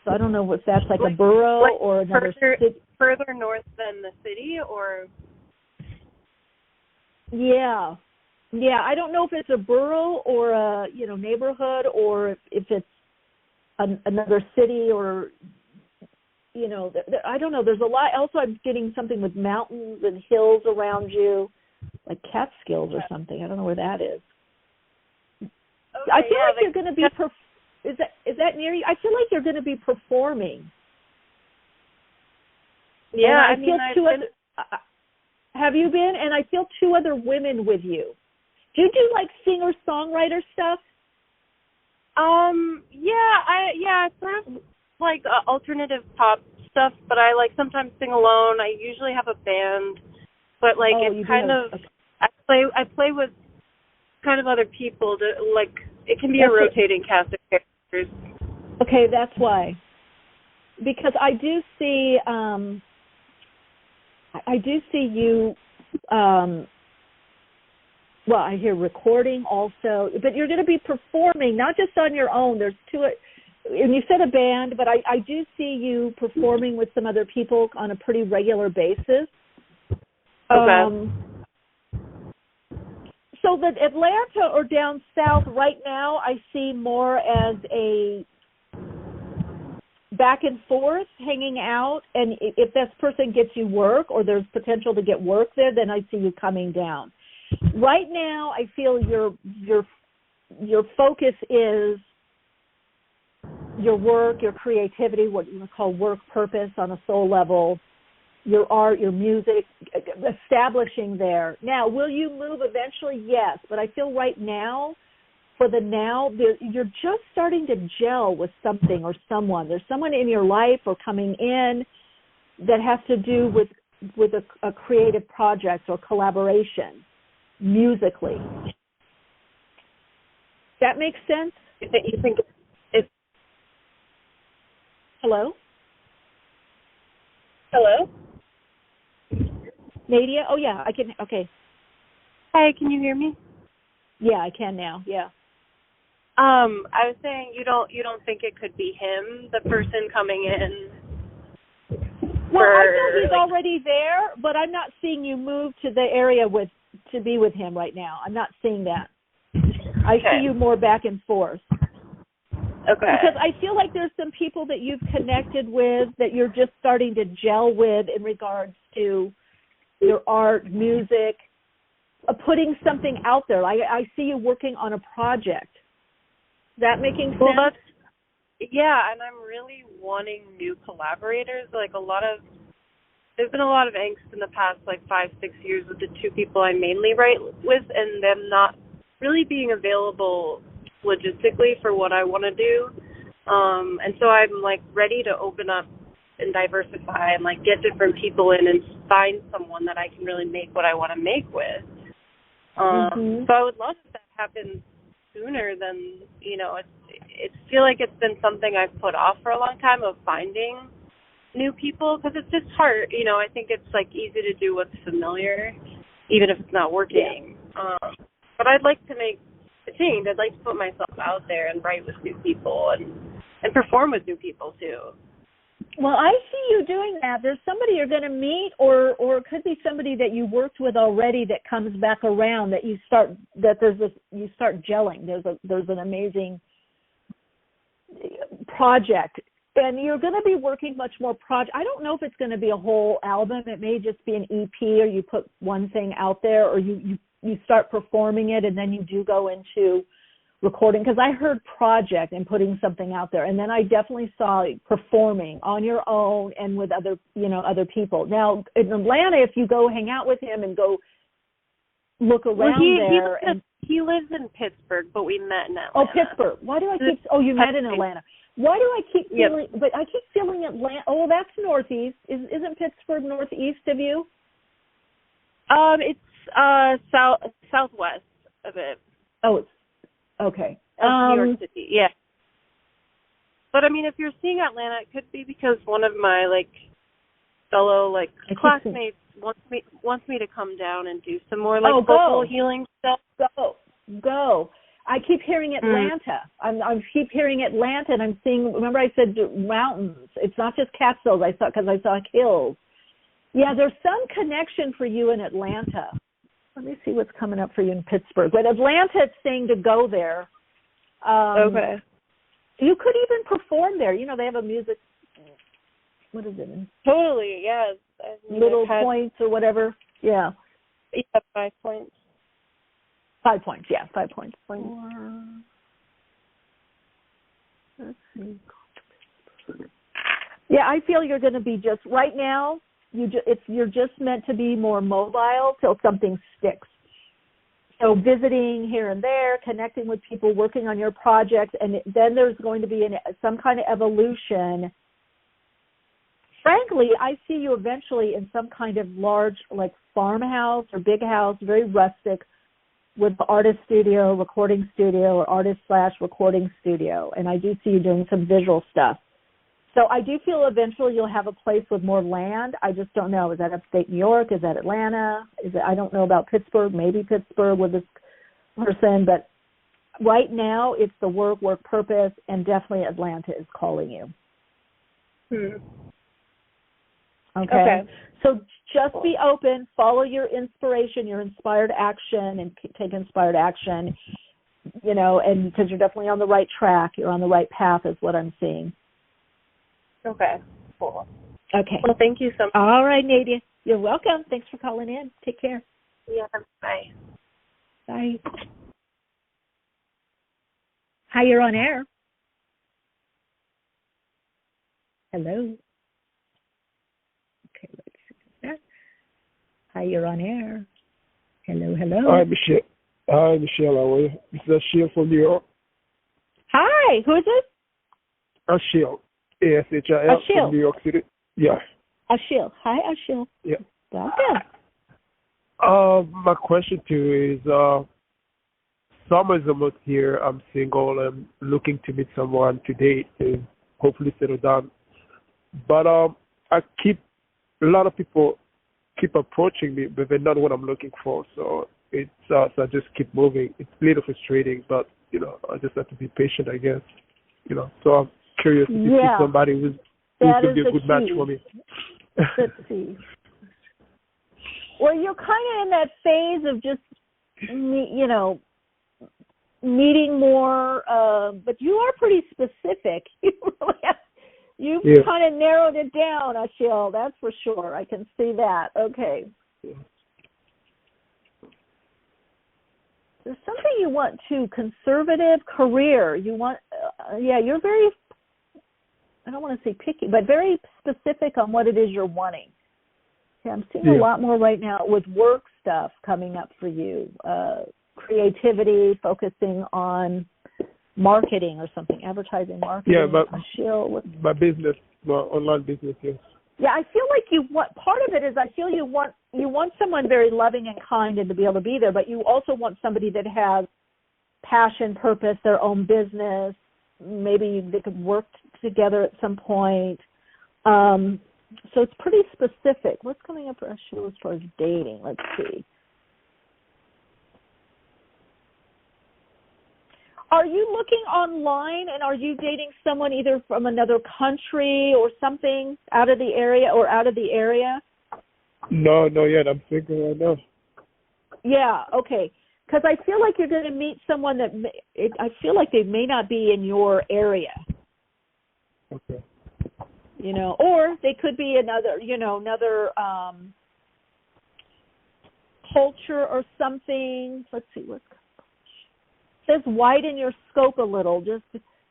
So I don't know if that's like a borough or another city. Further north than the city, or? Yeah. Yeah, I don't know if it's a borough or a neighborhood, or if it's another city, or I don't know. There's a lot. Also, I'm getting something with mountains and hills around you, like Catskills or something. I don't know where that is. Okay, I feel like you're going to be. Is that near you? I feel like you're going to be performing. Yeah, have you been? And I feel 2 other women with you. Do you do like singer-songwriter stuff? Yeah, sort of like alternative pop stuff, but I like sometimes sing alone. I usually have a band, but like it's kind of okay. I play with kind of other people to like it can be a rotating cast of characters. Okay, that's why. Because I do see you well, I hear recording also, but you're going to be performing, not just on your own. There's 2, and you said a band, but I do see you performing with some other people on a pretty regular basis. Okay. So that Atlanta or down south right now, I see more as a back and forth, hanging out, and if this person gets you work or there's potential to get work there, then I see you coming down. Right now, I feel your focus is your work, your creativity, what you call work purpose on a soul level, your art, your music, establishing there. Now, will you move eventually? Yes, but I feel right now, you're just starting to gel with something or someone. There's someone in your life or coming in that has to do with a creative project or collaboration musically. That makes sense? You think it's... Hello? Hello? Nadia? Oh, yeah, I can. Okay. Hi, can you hear me? Yeah, I can now. Yeah. I was saying you don't think it could be him, the person coming in. Well, I know he's already there, but I'm not seeing you move to the area to be with him right now. I'm not seeing that. I see you more back and forth. Okay. Because I feel like there's some people that you've connected with that you're just starting to gel with in regards to your art, music, putting something out there. I see you working on a project. Is that making sense? Well, yeah, and I'm really wanting new collaborators. Like there's been a lot of angst in the past 5-6 years with the 2 people I mainly write with, and them not really being available logistically for what I want to do. And so I'm ready to open up and diversify and get different people in and find someone that I can really make what I want to make with. So I would love if that happens sooner than, it's feel like it's been something I've put off for a long time of finding new people, because it's just hard. I think it's easy to do what's familiar, even if it's not working. But I'd like to make a change. I'd like to put myself out there and write with new people and perform with new people too. Well, I see you doing that. There's somebody you're going to meet, or it could be somebody that you worked with already that comes back around, that you start gelling. There's an amazing project, and you're going to be working much more I don't know if it's going to be a whole album. It may just be an EP, or you put one thing out there, or you start performing it, and then you do go into recording, because I heard project and putting something out there, and then I definitely saw performing on your own and with other people. Now in Atlanta, if you go hang out with him and go look around he lives in Pittsburgh, but we met in Atlanta. Oh, Pittsburgh. Why do I keep? Oh, you met in Atlanta. Why do I keep feeling? Yep. But I keep feeling Atlanta. Oh, that's northeast. Isn't Pittsburgh northeast of you? It's southwest of it. Oh, it's okay. New York City, yeah. But I mean, if you're seeing Atlanta, it could be because one of my fellow classmates wants me to come down and do some more vocal healing stuff. Go. I keep hearing Atlanta. I keep hearing Atlanta, and I'm seeing. Remember, I said mountains. It's not just Catskills. Because I saw hills. Yeah, there's some connection for you in Atlanta. Let me see what's coming up for you in Pittsburgh. But Atlanta, it's saying to go there. Okay. You could even perform there. You know, they have a music, what is it? Totally, yeah. Little points or whatever. Yeah. Yeah, 5 points. 5 points, yeah, 5 points. Let's see. Yeah, I feel you're going to be just, right now, you're just meant to be more mobile till something sticks. So visiting here and there, connecting with people, working on your projects, and then there's going to be some kind of evolution. Frankly, I see you eventually in some kind of large, like, farmhouse or big house, very rustic, with the artist studio, recording studio, or artist/recording studio. And I do see you doing some visual stuff. So I do feel eventually you'll have a place with more land. I just don't know. Is that upstate New York? Is that Atlanta? I don't know about Pittsburgh, maybe Pittsburgh with this person. But right now it's the work purpose, and definitely Atlanta is calling you. Okay. So just be open, follow your inspiration, your inspired action, and take inspired action, you know, and because you're definitely on the right track, you're on the right path is what I'm seeing. Okay, cool. Okay. Well, thank you so much. All right, Nadia. You're welcome. Thanks for calling in. Take care. Yeah, bye. Bye. Hi, you're on air. Hello. Okay, let's see that. Hi, you're on air. Hello. Hi, Michelle. How are you? This is Ashila from New York. Hi, who is this? Ashila. ASHIL from New York City. Yeah. Ashila. Hi, Ashila. Yeah. Welcome. My question to you is, summer is almost here. I'm single. I'm looking to meet someone to date and hopefully settle down. But a lot of people keep approaching me, but they're not what I'm looking for. So it's so I just keep moving. It's a little frustrating, but you know, I just have to be patient, I guess. You know, so I'm curious if you see somebody who's going to be a good match for me. Let's see. Well, you're kind of in that phase of just, you know, meeting more, but you are pretty specific. You kind of narrowed it down, Ashil. That's for sure. I can see that. Okay. There's something you want too. Conservative career. You want, you're very, I don't want to say picky, but very specific on what it is you're wanting. Yeah, I'm seeing a lot more right now with work stuff coming up for you. Creativity, focusing on marketing or something, advertising, marketing. Yeah, my business, my online business, yes. Yeah, I feel like you want, part of it is I feel you want someone very loving and kind and to be able to be there, but you also want somebody that has passion, purpose, their own business. Maybe they could work together at some point. So it's pretty specific. What's coming up for Ashila as far as dating? Let's see. Are you looking online, and are you dating someone either from another country or something out of the area or out of the area? No, yet. I'm single right now. Yeah, okay. Because I feel like you're going to meet someone that I feel like they may not be in your area. Okay. You know, or they could be another culture or something. Let's see what's. Says widen your scope a little, just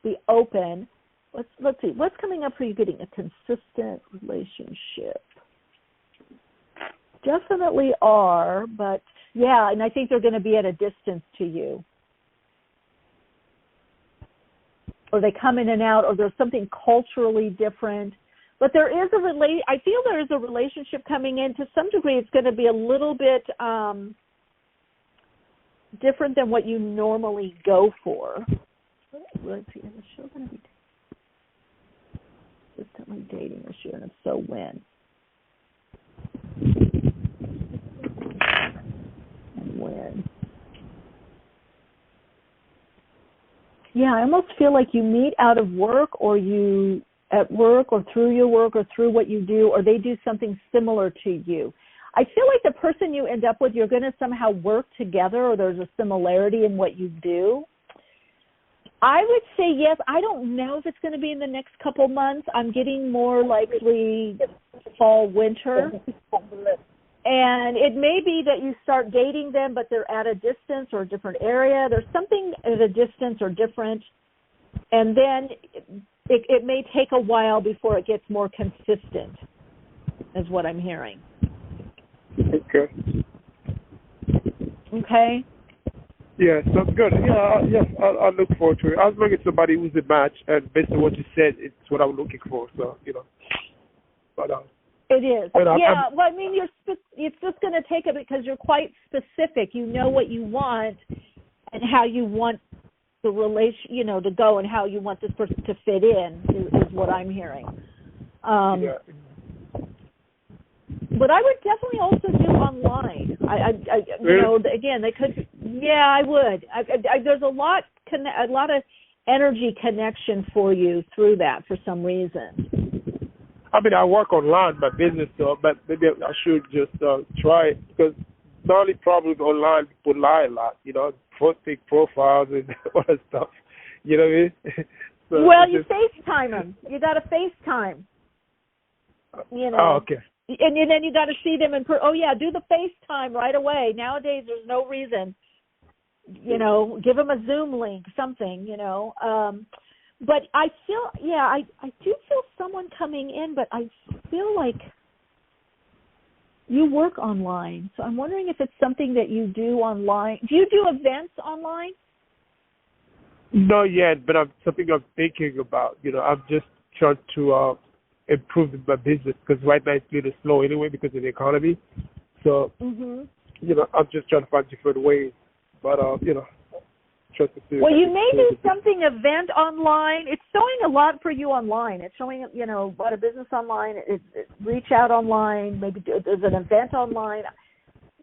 be open. Let's see, what's coming up for you getting a consistent relationship? Definitely are, but yeah, and I think they're going to be at a distance to you. Or they come in and out, or there's something culturally different. But there is I feel there is a relationship coming in. To some degree, it's going to be a little bit different than what you normally go for. Let's see, is the show going to be consistently dating this year, and if so, when? And when? Yeah, I almost feel like you meet out of work, or you at work, or through your work, or through what you do, or they do something similar to you. I feel like the person you end up with, you're going to somehow work together, or there's a similarity in what you do. I would say yes. I don't know if it's going to be in the next couple months. I'm getting more likely fall, winter. And it may be that you start dating them, but they're at a distance or a different area. There's something at a distance or different. And then it may take a while before it gets more consistent, is what I'm hearing. Okay. Okay. Yeah, sounds good. Yeah, I'll look forward to it. As long as somebody who's a match, and based on what you said, it's what I'm looking for. So, but it is. Well, I mean, it's just going to take it because you're quite specific. You know what you want and how you want the relation, to go, and how you want this person to fit in is what I'm hearing. But I would definitely also do online. Again, they could. Yeah, I would. There's a lot of energy connection for you through that for some reason. I mean, I work online, my business, but maybe I should just try it, because the only problem with online, people lie a lot. Fake profiles and all that stuff. You know what I mean? So you FaceTime them. You got to FaceTime. Oh, okay. And then you got to see them in person. Oh, yeah, do the FaceTime right away. Nowadays, there's no reason. Give them a Zoom link, something, But I feel, I do feel someone coming in, but I feel like you work online. So I'm wondering if it's something that you do online. Do you do events online? Not yet, but something I'm thinking about. I'm just trying to improve my business, because right now it's a little slow anyway because of the economy. So, I'm just trying to find different ways. But, try to see. Well, you may do something event online. It's showing a lot for you online. It's showing, a lot of business online. Reach out online. Maybe there's an event online.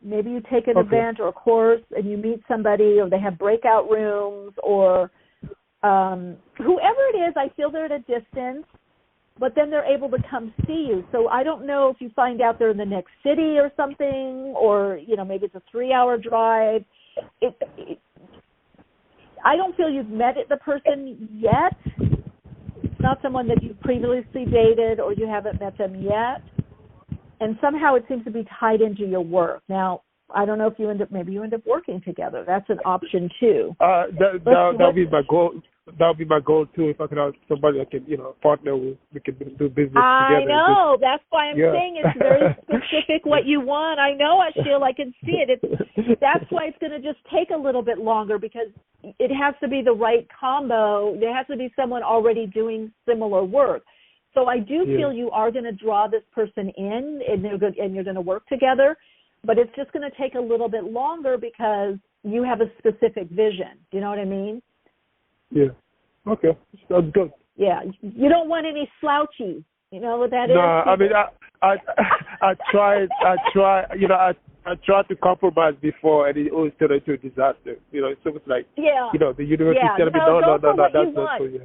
Maybe you take an event or a course and you meet somebody, or they have breakout rooms, or whoever it is. I feel they're at a distance, but then they're able to come see you. So I don't know if you find out they're in the next city or something, or, maybe it's a 3-hour drive. I don't feel you've met the person yet. It's not someone that you've previously dated, or you haven't met them yet. And somehow it seems to be tied into your work. Now, I don't know if you end up working together. That's an option too. That'll be my goal. That would be my goal too. If I can have somebody I can, partner with, we can do business together. I know. That's why I'm saying it's very specific what you want. I know, Ashila. I can see it. That's why it's going to just take a little bit longer, because it has to be the right combo. There has to be someone already doing similar work. So I do feel you are going to draw this person in, and you're going to work together. But it's just going to take a little bit longer because you have a specific vision. Do you know what I mean? Yeah. Okay. Sounds good. Yeah. You don't want any slouchy. You know what that is? No, I mean, I tried. I tried to compromise before, and it always turned into a disaster. It's almost like, the universe is telling me, no, that's not for you.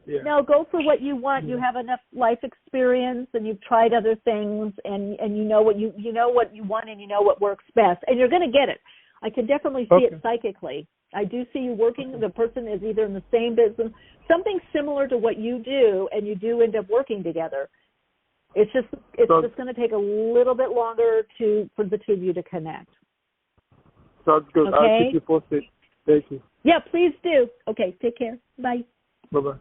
Yeah. No, go for what you want. You have enough life experience, and you've tried other things, and you know what you want, and you know what works best, and you're going to get it. I can definitely see it psychically. I do see you working. The person is either in the same business, something similar to what you do, and you do end up working together. It's just going to take a little bit longer for the two of you to connect. Sounds good. Okay? I'll keep you posted. Thank you. Yeah, please do. Okay, take care. Bye. Bye-bye.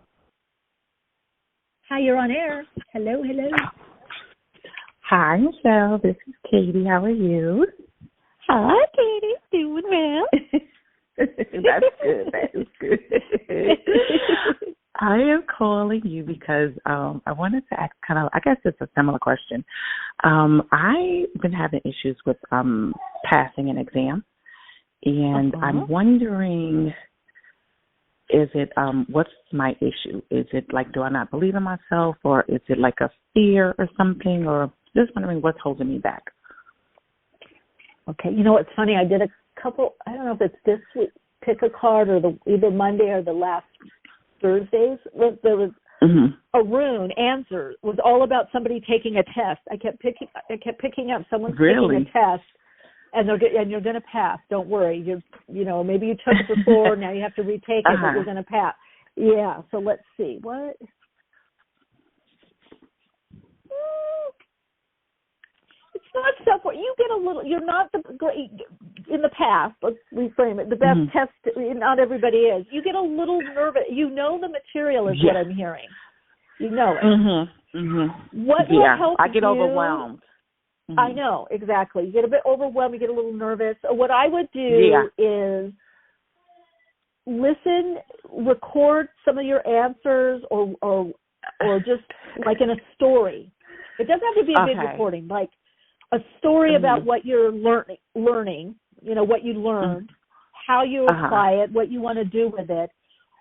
Hi, you're on air. Hello. Hi, Michelle. This is Katie. How are you? Hi, Katie. Doing well. That's good. I am calling you because I wanted to ask I guess it's a similar question. I've been having issues with passing an exam, and I'm wondering, is it, what's my issue? Is it like, do I not believe in myself, or is it like a fear or something, or just wondering what's holding me back? Okay, it's funny. I did a couple, I don't know if it's this week, pick a card, or either Monday or the last Thursdays. There was a rune answer was all about somebody taking a test. I kept picking up someone's taking a test, and you're going to pass. Don't worry. Maybe you took it before. Now you have to retake it, but you're going to pass. Yeah. So let's see what. Not self. You get a little. You're not in the past. Let's reframe it. The best test. Not everybody is. You get a little nervous. You know the material is what I'm hearing. You know it. What will help I get you, overwhelmed. I know exactly. You get a bit overwhelmed. You get a little nervous. What I would do is listen, record some of your answers, or just like in a story. It doesn't have to be a big recording. Like a story about what you're learning, what you learned, how you apply it, what you want to do with it.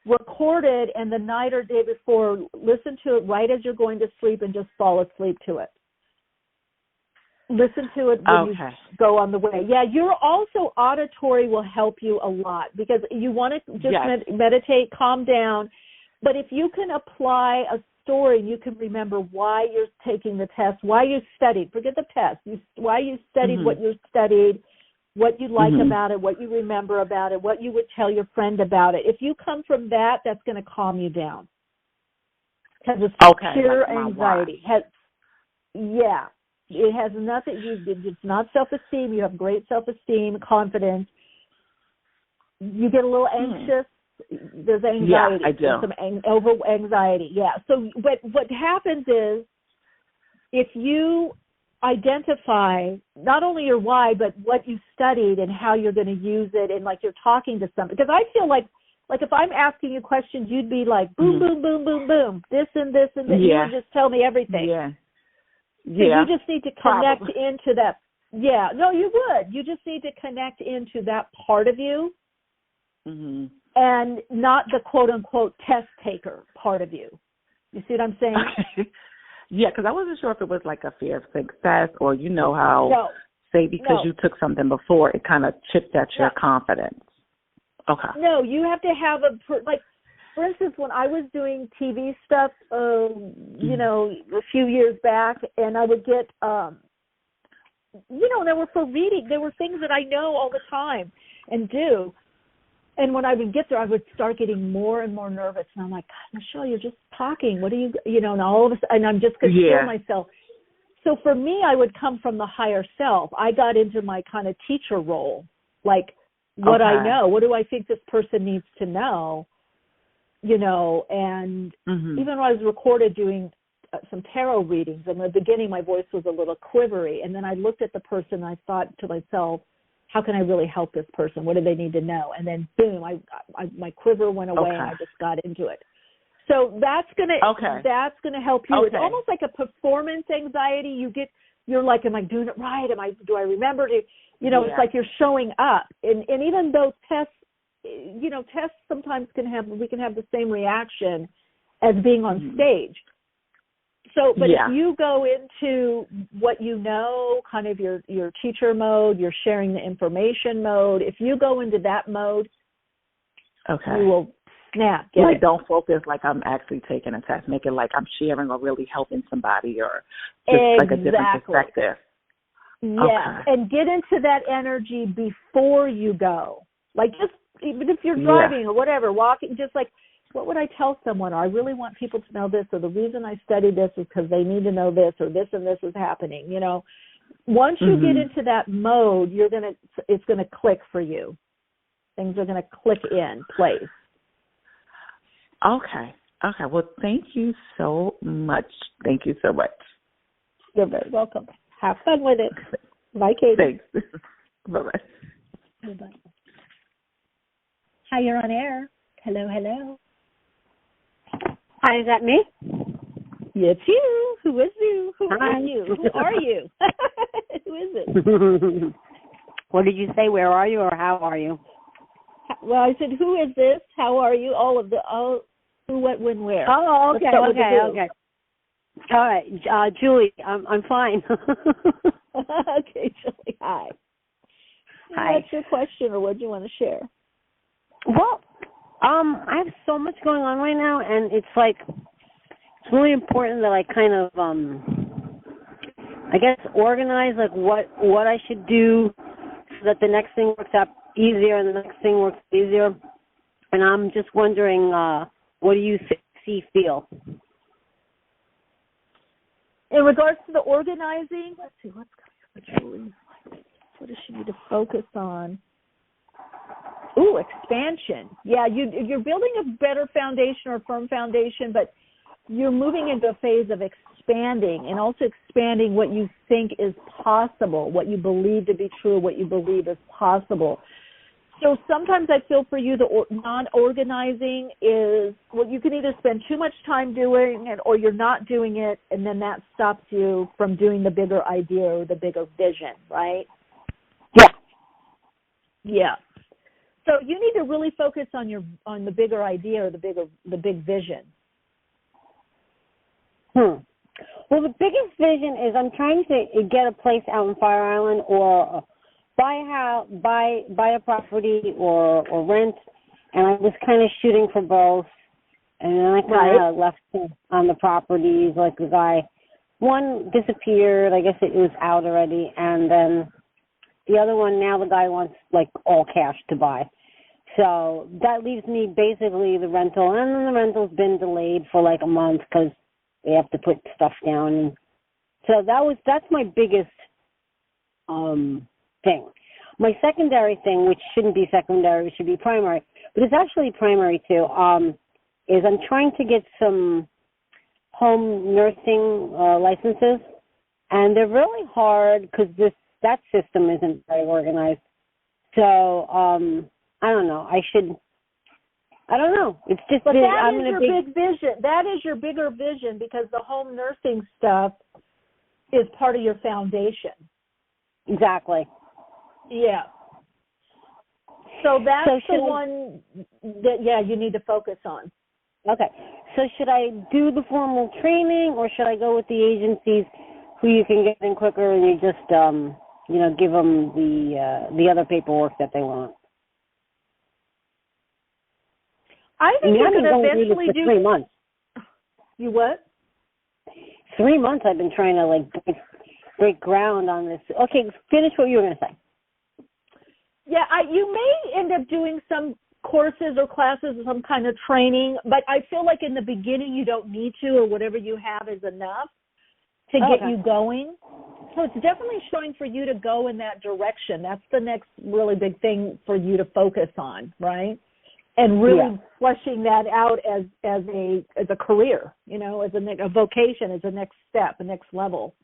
Record it, and the night or day before, listen to it right as you're going to sleep and just fall asleep to it. Listen to it when you go on the way. Yeah, your also auditory will help you a lot because you want to just meditate, calm down. But if you can apply a story, you can remember why you're taking the test, why you studied. Forget the test. Why you studied what you studied, what you like about it, what you remember about it, what you would tell your friend about it. If you come from that, that's going to calm you down. Because it's pure anxiety. It has nothing. It's not self-esteem. You have great self-esteem, confidence. You get a little anxious. There's anxiety. Yeah, I do. There's some over anxiety. Yeah. So, but what happens is, if you identify not only your why, but what you studied and how you're going to use it, and like you're talking to somebody. Because I feel like if I'm asking you questions, you'd be like, boom, boom, boom, boom, boom, this and this and this. You would just tell me everything. Yeah. So you just need to connect into that. Yeah. No, you would. You just need to connect into that part of you. And not the quote-unquote test taker part of you. You see what I'm saying? Yeah, because I wasn't sure if it was like a fear of success or how, because you took something before, it kind of chipped at your confidence. Okay. No, you have to have for instance, when I was doing TV stuff, a few years back, and I would get, they were for reading. There were things that I know all the time and do. And when I would get there, I would start getting more and more nervous. And I'm like, God, Michele, you're just talking. What are you, and all of a sudden, I'm just going to feel myself. So for me, I would come from the higher self. I got into my kind of teacher role, like what I know. What do I think this person needs to know? And even when I was recorded doing some tarot readings, in the beginning, my voice was a little quivery. And then I looked at the person and I thought to myself, how can I really help this person? What do they need to know? And then boom, my quiver went away and I just got into it. So that's gonna help you. It's almost like a performance anxiety. You're like, am I doing it right? Do I remember to? It's like you're showing up. And even those tests, tests sometimes we can have the same reaction as being on stage. So, but if you go into what you know, kind of your teacher mode, you're sharing the information mode, if you go into that mode, you will snap. Don't focus like I'm actually taking a test. Make it like I'm sharing or really helping somebody or just like a different perspective. Yeah, and get into that energy before you go. Like just even if you're driving or whatever, walking, just like, what would I tell someone? Or I really want people to know this, or the reason I study this is because they need to know this, or this and this is happening. Once you get into that mode, it's gonna click for you. Things are gonna click in place. Okay. Well, thank you so much. You're very welcome. Have fun with it. Bye, Katie. Thanks. Bye-bye. Bye-bye. Hi, you're on air. Hello. Hi, is that me? It's you. Who is you? Who are you? Who is it? What did you say? Where are you or how are you? Well, I said, who is this? How are you? Who, what, when, where. Oh, okay. All right, Julie, I'm fine. Okay, Julie, hi. What's your question, or what do you want to share? Well, I have so much going on right now, and it's like really important that I kind of, I guess, organize like what I should do so that the next thing works out easier and the next thing works easier. And I'm just wondering, what do you feel? In regards to the organizing, let's see, what's Julie? What does she need to focus on? Ooh, expansion. Yeah, you're building a better foundation or firm foundation, but you're moving into a phase of expanding and also expanding what you think is possible, what you believe to be true, what you believe is possible. So sometimes I feel for you the non-organizing is what you can either spend too much time doing it or you're not doing it, and then that stops you from doing the bigger idea or the bigger vision, right? Yeah. Yeah. So you need to really focus on the bigger idea or the big vision. Well, the biggest vision is I'm trying to get a place out in Fire Island or buy a house, buy a property or rent, and I was kind of shooting for both, and then I kind of left on the properties. Like the guy, one disappeared. I guess it was out already, and then the other one now the guy wants like all cash to buy. So that leaves me basically the rental, and then the rental's been delayed for like a month because they have to put stuff down. And so that's my biggest thing. My secondary thing, which shouldn't be secondary, should be primary, but it's actually primary too, is I'm trying to get some home nursing licenses, and they're really hard because that system isn't very organized. So I don't know. I don't know. It's just but that is your big vision. That is your bigger vision because the home nursing stuff is part of your foundation. Exactly. Yeah. So that's the one that, you need to focus on. Okay. So should I do the formal training or should I go with the agencies who you can get in quicker and you just, give them the other paperwork that they want? I think you're going to eventually do 3 months. You what? 3 months I've been trying to break ground on this. Okay, finish what you were going to say. Yeah, you may end up doing some courses or classes or some kind of training, but I feel like in the beginning you don't need to, or whatever you have is enough to get you going. So it's definitely showing for you to go in that direction. That's the next really big thing for you to focus on, right? And really fleshing that out as a career, as a vocation, as a next step, a next level.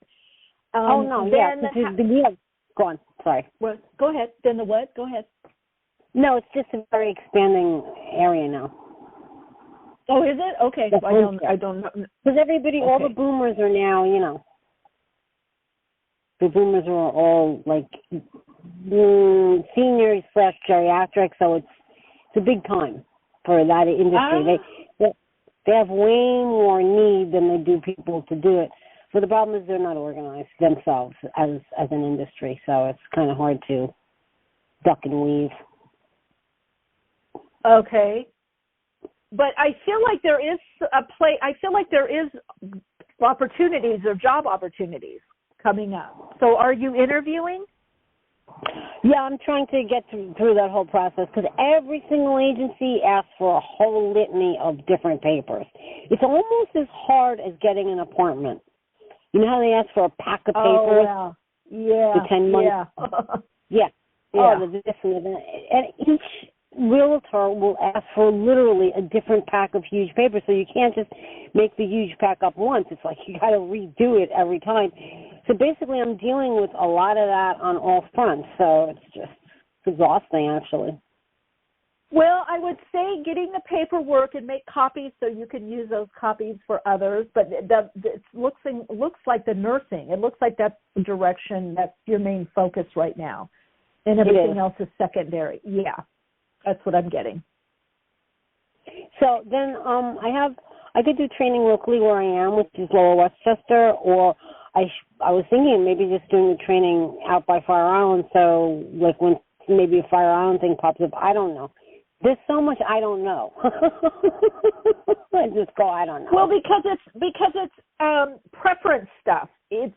Go on. Sorry. Well, go ahead. Then the what? Go ahead. No, it's just a very expanding area now. Oh, is it? Okay. I don't know. Because everybody, all the boomers are now, the boomers are all like seniors / geriatrics, so it's a big time for that industry. They have way more need than they do people to do it. So the problem is they're not organized themselves as an industry, so it's kind of hard to duck and weave. Okay. But I feel like there is opportunities or job opportunities coming up. So are you interviewing? Yeah, I'm trying to get through that whole process because every single agency asks for a whole litany of different papers. It's almost as hard as getting an appointment. You know how they ask for a pack of papers? Oh, yeah. For 10 months? Yeah. Oh, this and that. And each realtor will ask for literally a different pack of huge papers, so you can't just make the huge pack up once. It's like you got to redo it every time. So basically I'm dealing with a lot of that on all fronts, so it's just exhausting, actually. Well, I would say getting the paperwork and make copies so you can use those copies for others, but it looks like the nursing. It looks like that's the direction, that's your main focus right now, and everything else is secondary. Yeah, that's what I'm getting. So then I could do training locally where I am, which is Lower Westchester, or I was thinking maybe just doing the training out by Fire Island, so like when maybe a Fire Island thing pops up, I don't know. there's so much I don't know. I just go, I don't know. Well, because it's preference stuff. It's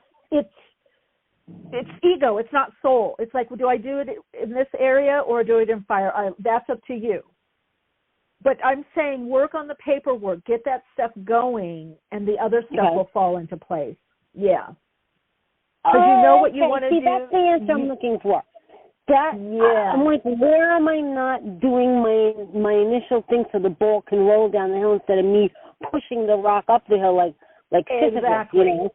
ego. It's not soul. It's like, do I do it in this area or do it in fire? That's up to you. But I'm saying work on the paperwork, get that stuff going, and the other stuff will fall into place. Yeah. Because you know what you want to do. That's the answer I'm looking for. I'm like, where am I not doing my initial thing so the ball can roll down the hill instead of me pushing the rock up the hill like exactly. You know?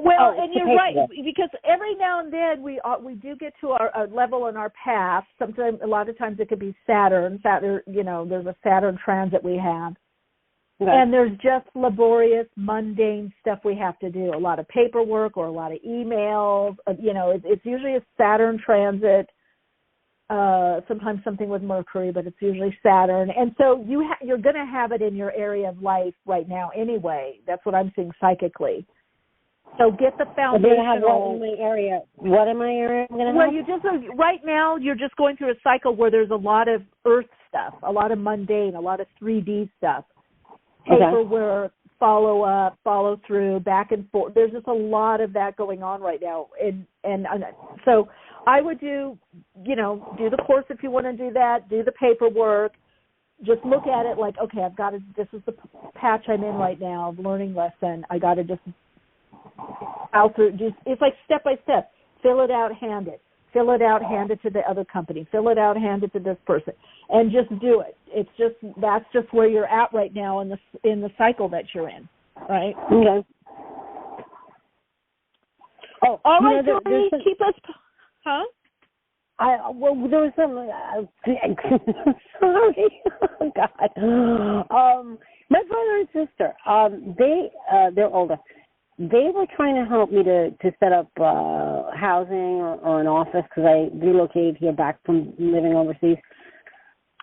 Well, and you're right, because every now and then we do get to our level in our path. Sometimes, a lot of times, it could be Saturn. You know, there's a Saturn transit we have, and there's just laborious, mundane stuff we have to do. A lot of paperwork or a lot of emails. You know, it's usually a Saturn transit. Sometimes something with Mercury, but it's usually Saturn. And so you're going to have it in your area of life right now anyway. That's what I'm seeing psychically. So get the foundational. What in my area? What in my area? Well, right now you're just going through a cycle where there's a lot of earth stuff, a lot of mundane, a lot of 3D stuff, paperwork, follow up, follow through, back and forth. There's just a lot of that going on right now, and so I would do the course if you want to do that. Do the paperwork. Just look at it like, okay, I've got to. This is the patch I'm in right now, learning lesson. I got to just. It's like step by step. Fill it out, hand it. Fill it out, hand it to the other company. Fill it out, hand it to this person, and just do it. That's just where you're at right now in the cycle that you're in, right? Okay. Oh, all right, Joey, keep us. Huh? There was some. Sorry. Oh God. My brother and sister. They're older. They were trying to help me to set up housing or an office because I relocated here back from living overseas.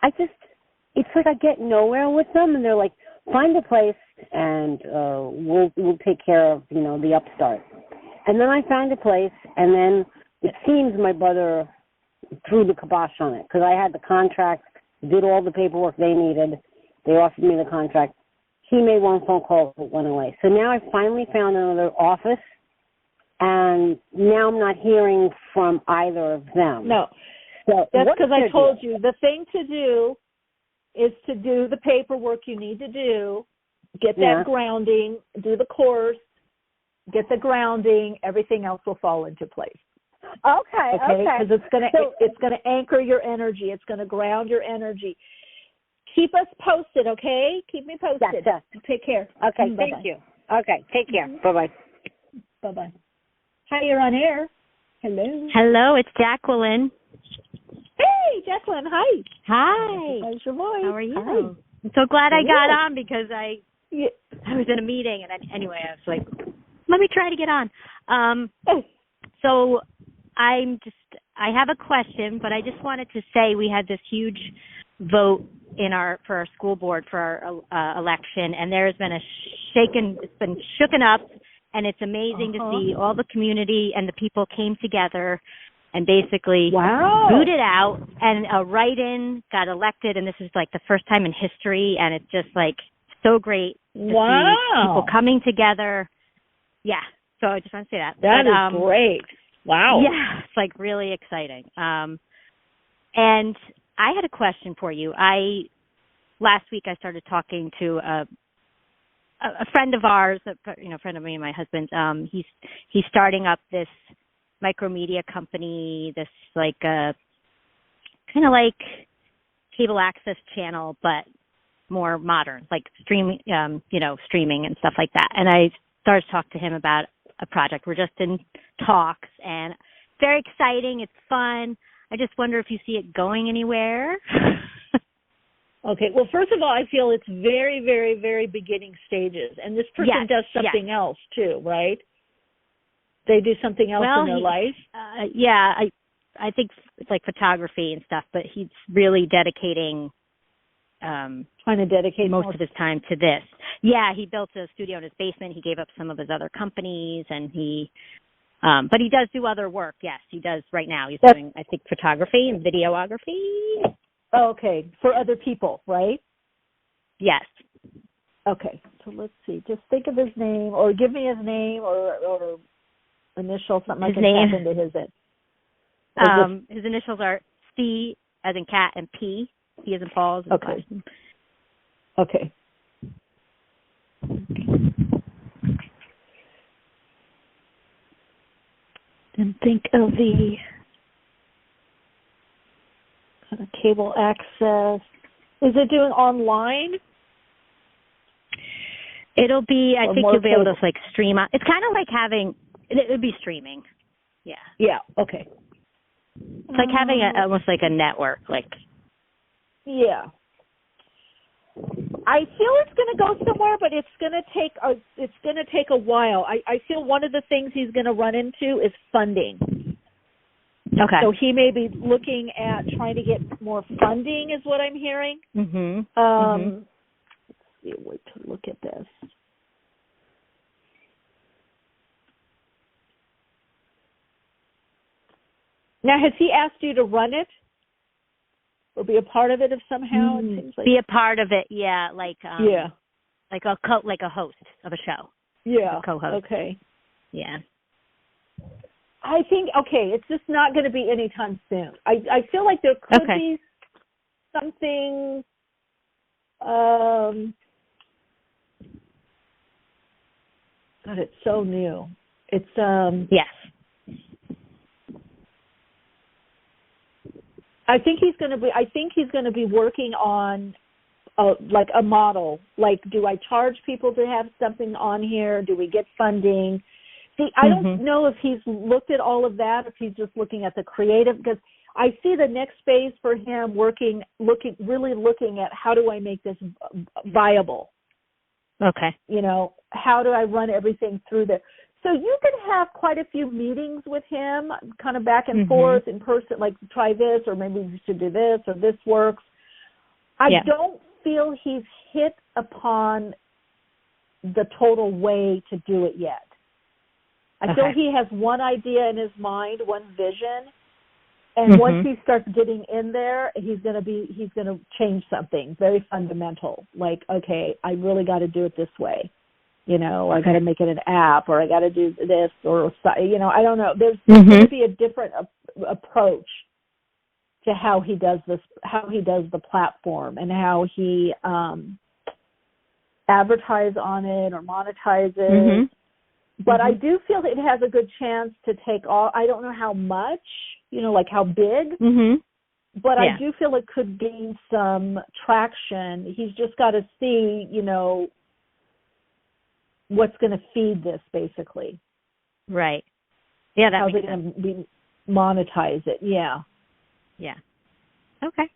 It's like I get nowhere with them, and they're like, find a place and we'll take care of the upstart. And then I found a place, and then it seems my brother threw the kibosh on it because I had the contract, did all the paperwork they needed. They offered me the contract. He made one phone call, it went away. So now I finally found another office, and now I'm not hearing from either of them. No. So that's because I told you the thing to do is to do the paperwork you need to do, get that grounding, do the course, get the grounding, everything else will fall into place. Okay. Because it's gonna anchor your energy. It's gonna ground your energy. Keep us posted, okay? Keep me posted. Gotcha. Take care. Okay, thank you. Okay, take care. Bye-bye. Bye-bye. Hi, you're on air. Hello. Hello, it's Jacqueline. Hey, Jacqueline, hi. Hi. How's your voice? How are you? Hi. I'm so glad I got on because I was in a meeting, and anyway, I was like, let me try to get on. So I have a question, but I just wanted to say we had this huge vote for our school board for our election, and there's been it's been shooken up, and it's amazing to see all the community and the people came together and basically booted out, and a write-in got elected, and this is like the first time in history, and it's just like so great to see people coming together. Yeah, so I just want to say that. That is great. Wow. Yeah, it's like really exciting. And I had a question for you. Last week I started talking to a friend of ours, a friend of me and my husband. He's starting up this micromedia company, this like kind of like cable access channel, but more modern, like streaming, streaming and stuff like that. And I started to talk to him about a project. We're just in talks, and very exciting. It's fun. I just wonder if you see it going anywhere. Okay. Well, first of all, I feel it's very, very, very beginning stages. And this person does something else too, right? They do something else in their life? I think it's like photography and stuff, but he's really dedicating trying to dedicate most of his time to this. Yeah, he built a studio in his basement. He gave up some of his other companies, and but he does do other work. Yes, he does right now. He's doing, I think, photography and videography. Oh, okay, for other people, right? Yes. Okay, so let's see. Just think of his name, or give me his name, or initial, something I can tap into his in. His initials are C as in cat and P. P as in Paul. Okay. Okay. And think of the kind of cable access. Is it doing online? It'll be, I think you'll be able to like stream out. It's kind of like having, it would be streaming. Yeah. Yeah, okay. It's like having almost like a network, like. Yeah. I feel it's going to go somewhere, but it's going to take a while. I feel one of the things he's going to run into is funding. Okay. So he may be looking at trying to get more funding, is what I'm hearing. Mm-hmm. Let's see a way to look at this. Now, has he asked you to run it or be a part of it if somehow? It seems like... Be a part of it, yeah, like yeah, like a host of a show. Yeah, like a co-host. Okay. Yeah. I think it's just not going to be anytime soon. I feel like there could be something. God, it's so new. It's yes. I think he's going to be working on like a model. Like, do I charge people to have something on here? Do we get funding? See, I don't know if he's looked at all of that, if he's just looking at the creative, because I see the next phase for him really looking at how do I make this viable? Okay. You know, how do I run everything through there? So you can have quite a few meetings with him, kind of back and forth in person, like try this, or maybe you should do this, or this works. I don't feel he's hit upon the total way to do it yet. I feel he has one idea in his mind, one vision, and once he starts getting in there, he's going to change something very fundamental. Like, okay, I really got to do it this way. You know, I got to make it an app, or I got to do this, or, you know, I don't know. There's going to be a different approach to how he does this, how he does the platform, and how he advertise on it or monetizes. But I do feel it has a good chance to take off. I don't know how much, you know, like how big, but I do feel it could gain some traction. He's just got to see, you know, what's going to feed this, basically. Right. Yeah, that how makes they're sense. going to monetize it. Yeah. Yeah. Okay.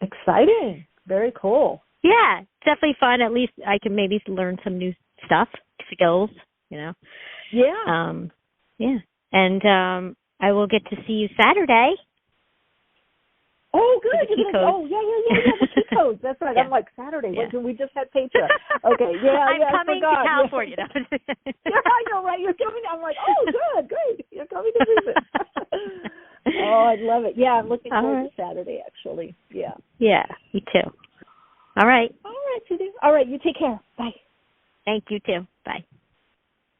Exciting. Very cool. Yeah, it's definitely fun. At least I can maybe learn some new stuff, skills, you know. Yeah. Yeah. And I will get to see you Saturday. Oh, good. The key codes. Oh, yeah, the key codes. That's right. I'm like, Saturday. Yeah. We just had paycheck. Okay, I'm I coming forgot. to California. Yeah, I know, right? You're coming. I'm like, oh, good, great. You're coming to visit. Oh, I love it. Yeah, I'm looking forward to Saturday, actually. Yeah. Yeah, me too. All right. All right, Judy. All right, you take care. Bye. Thank you, too. Bye.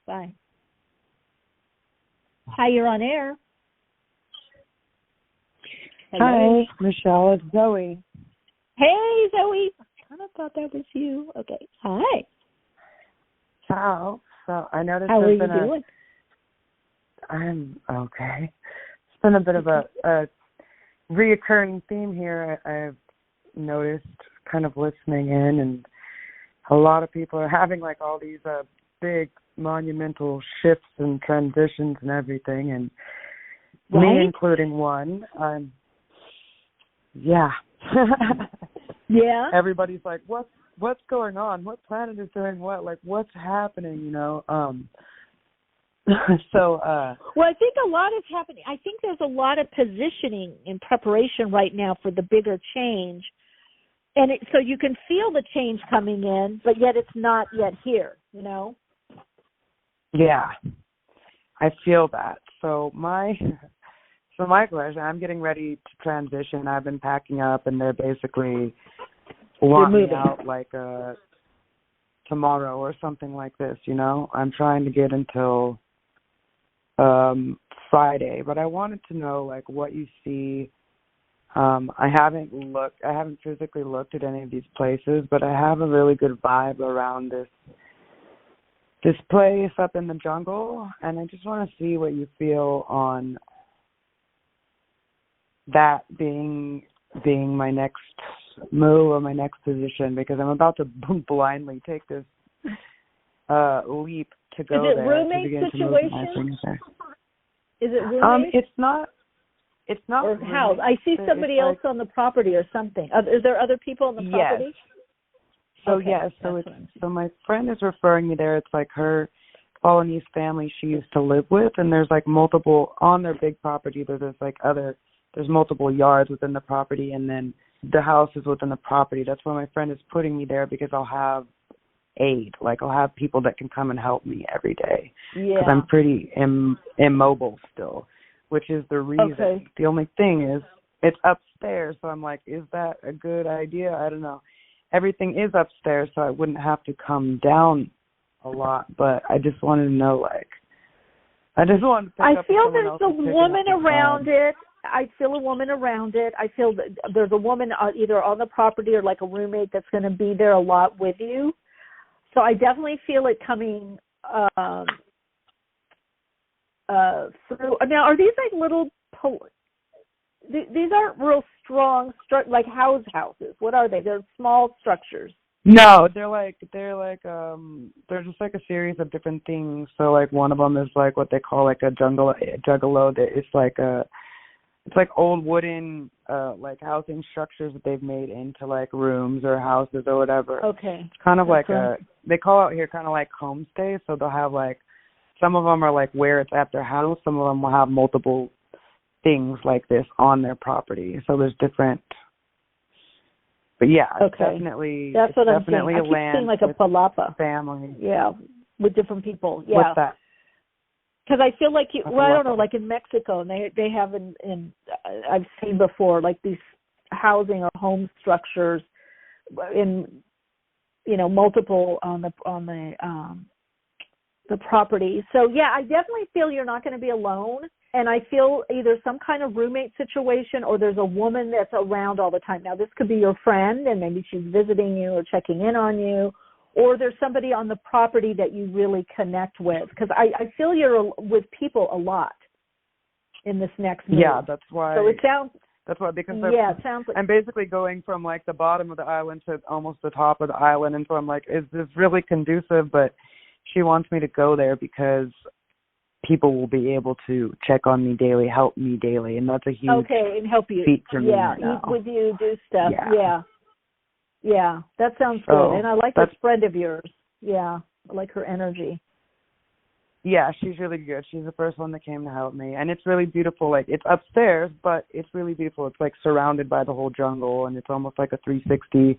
Bye. Hi, you're on air. Hello. Hi, Michelle. It's Zoe. Hey, Zoe. I kind of thought that was you. Okay. Hi. Ciao. So I noticed how are you doing? I'm okay. It's been a bit of a reoccurring theme here. I've noticed, kind of listening in, and a lot of people are having like all these big monumental shifts and transitions and everything, and me including one. Yeah. Yeah. Everybody's like, what's going on? What planet is doing what? Like, what's happening? You know. So. Well, I think a lot is happening. I think there's a lot of positioning in preparation right now for the bigger change, and so you can feel the change coming in, but yet it's not yet here. You know. Yeah, I feel that. So my So my question, I'm getting ready to transition. I've been packing up, and they're basically wanting me out like tomorrow or something like this, you know. I'm trying to get until Friday, but I wanted to know like what you see. I haven't physically looked at any of these places, but I have a really good vibe around this place up in the jungle, and I just want to see what you feel on that being my next move or my next position, because I'm about to blindly take this leap to go there. Is it roommate situation? Is it roommate? It's not or house. I see somebody else on the property or something. Is there other people on the property? Yes. So yes, so my friend is referring me there. It's like her Balinese family she used to live with, and there's like multiple on their big property. There's multiple yards within the property, and then the house is within the property. That's why my friend is putting me there, because I'll have aid. Like I'll have people that can come and help me every day. Yeah. Because I'm pretty immobile still, which is the reason. Okay. The only thing is it's upstairs, so I'm like, is that a good idea? I don't know. Everything is upstairs, so I wouldn't have to come down a lot, but I just wanted to know, like, I just wanted to pick up. I feel there's a woman around it. I feel a woman around it. I feel that there's a woman either on the property or like a roommate that's going to be there a lot with you. So I definitely feel it coming through. Now, are these like little? These aren't real strong, like houses. What are they? They're small structures. No, they're just like a series of different things. So like one of them is like what they call like a juggalo. It's like old wooden like housing structures that they've made into like rooms or houses or whatever. Okay. It's kind of like they call out here kind of like homestay. So they'll have like, some of them are like where it's at their house. Some of them will have multiple things like this on their property. So there's different. But yeah, it's definitely that's what I'm definitely saying. a land. I keep seeing like a palapa family. Yeah, with different people. Yeah. What's that? Because I feel like I don't know, like in Mexico, and they have in I've seen before like these housing or home structures in multiple on the property. So yeah, I definitely feel you're not going to be alone. And I feel either some kind of roommate situation or there's a woman that's around all the time. Now, this could be your friend, and maybe she's visiting you or checking in on you, or there's somebody on the property that you really connect with. Because I feel you're with people a lot in this next move. Yeah, that's why. So it sounds... That's why, because it sounds like... I'm basically going from, like, the bottom of the island to almost the top of the island, and so I'm like, is this really conducive? But she wants me to go there because people will be able to check on me daily, help me daily, and that's a huge and help you. feat for me. Yeah, eat with you, do stuff. Yeah, that sounds good. And I like this friend of yours. Yeah, I like her energy. Yeah, she's really good. She's the first one that came to help me, and it's really beautiful. Like, it's upstairs, but it's really beautiful. It's like surrounded by the whole jungle, and it's almost like a 360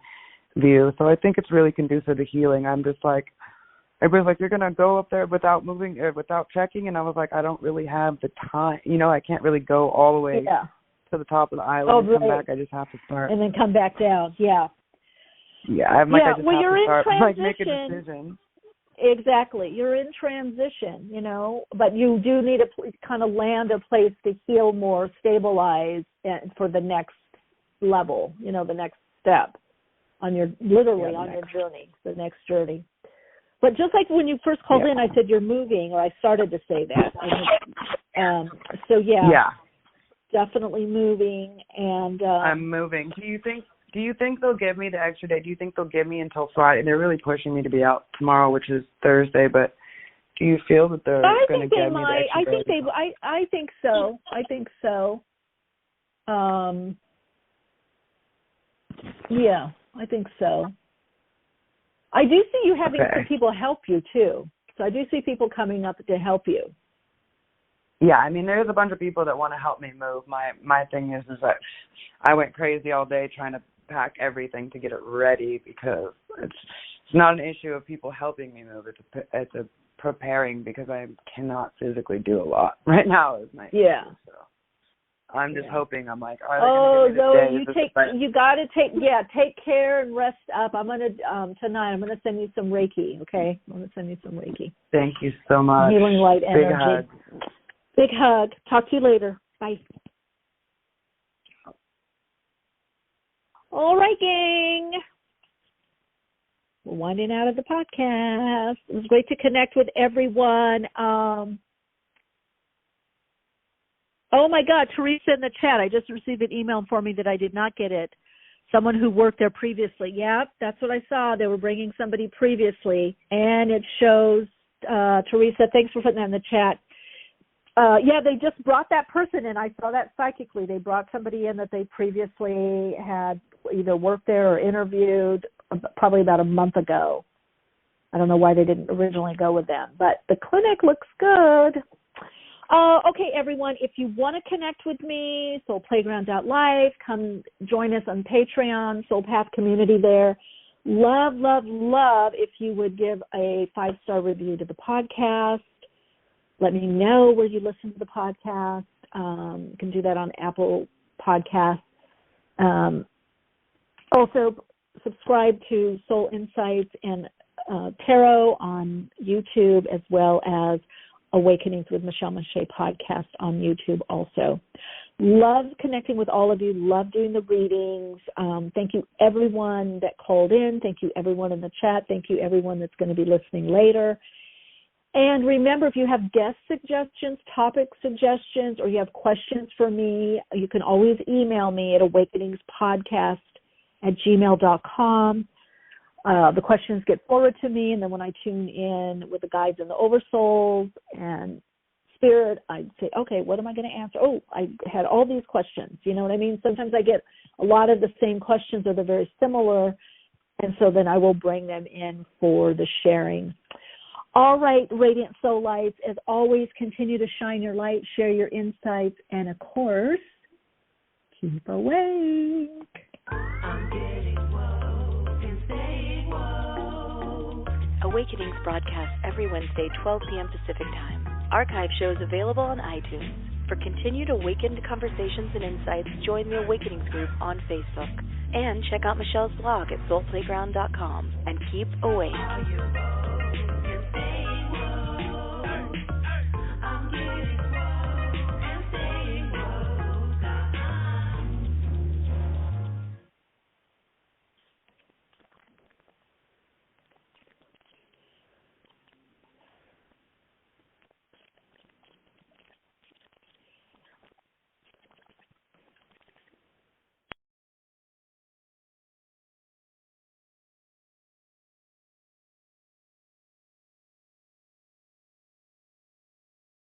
view. So I think it's really conducive to healing. I'm just like, everybody's like, you're going to go up there without moving, without checking? And I was like, I don't really have the time. I can't really go all the way to the top of the island and come back. I just have to start. And then come back down, Yeah, I just have to start, make a decision. Exactly. You're in transition, but you do need to kind of land a place to heal more, stabilize for the next level, the next step on your journey, the next journey. But just like when you first called in, I said you're moving, or I started to say that. Definitely moving. And I'm moving. Do you think they'll give me the extra day? Do you think they'll give me until Friday? They're really pushing me to be out tomorrow, which is Thursday. But do you feel that they're going to give me the extra day? I think so. I think so. I think so. I do see you having some people help you, too. So I do see people coming up to help you. Yeah, I mean, there's a bunch of people that want to help me move. My thing is that I went crazy all day trying to pack everything to get it ready, because it's not an issue of people helping me move. It's a preparing, because I cannot physically do a lot right now. Is my issue, so. I'm just hoping. I'm like, are they going to give me this day? You got to take care and rest up. I'm gonna tonight. I'm gonna send you some Reiki. Okay, I'm gonna send you some Reiki. Thank you so much. Healing light energy. Big hug. Big hug. Talk to you later. Bye. All right, gang. We're winding out of the podcast. It was great to connect with everyone. Oh, my God, Theresa in the chat. I just received an email informing me that I did not get it. Someone who worked there previously. Yep, that's what I saw. They were bringing somebody previously. And it shows, Theresa, thanks for putting that in the chat. Yeah, they just brought that person in. I saw that psychically. They brought somebody in that they previously had either worked there or interviewed probably about a month ago. I don't know why they didn't originally go with them. But the clinic looks good. Okay, everyone, if you want to connect with me, soulplayground.live, come join us on Patreon, Soul Path community there. Love, love, love if you would give a 5-star review to the podcast. Let me know where you listen to the podcast. You can do that on Apple Podcasts. Also, subscribe to Soul Insights and Tarot on YouTube, as well as Awakenings with Michele Meiche podcast on YouTube also. Love connecting with all of you. Love doing the readings. Thank you, everyone that called in. Thank you, everyone in the chat. Thank you, everyone that's going to be listening later. And remember, if you have guest suggestions, topic suggestions, or you have questions for me, you can always email me at awakeningspodcast@gmail.com. The questions get forwarded to me, and then when I tune in with the guides and the oversouls and spirit, I say, okay, what am I going to answer? Oh, I had all these questions. You know what I mean? Sometimes I get a lot of the same questions, or they're very similar, and so then I will bring them in for the sharing. All right, Radiant Soul Lights, as always, continue to shine your light, share your insights, and, of course, keep awake. I'm getting woke and staying woke. Awakenings broadcasts every Wednesday, 12 p.m. Pacific Time. Archive shows available on iTunes. For continued awakened conversations and insights, join the Awakenings group on Facebook. And check out Michelle's blog at soulplayground.com. And keep awake.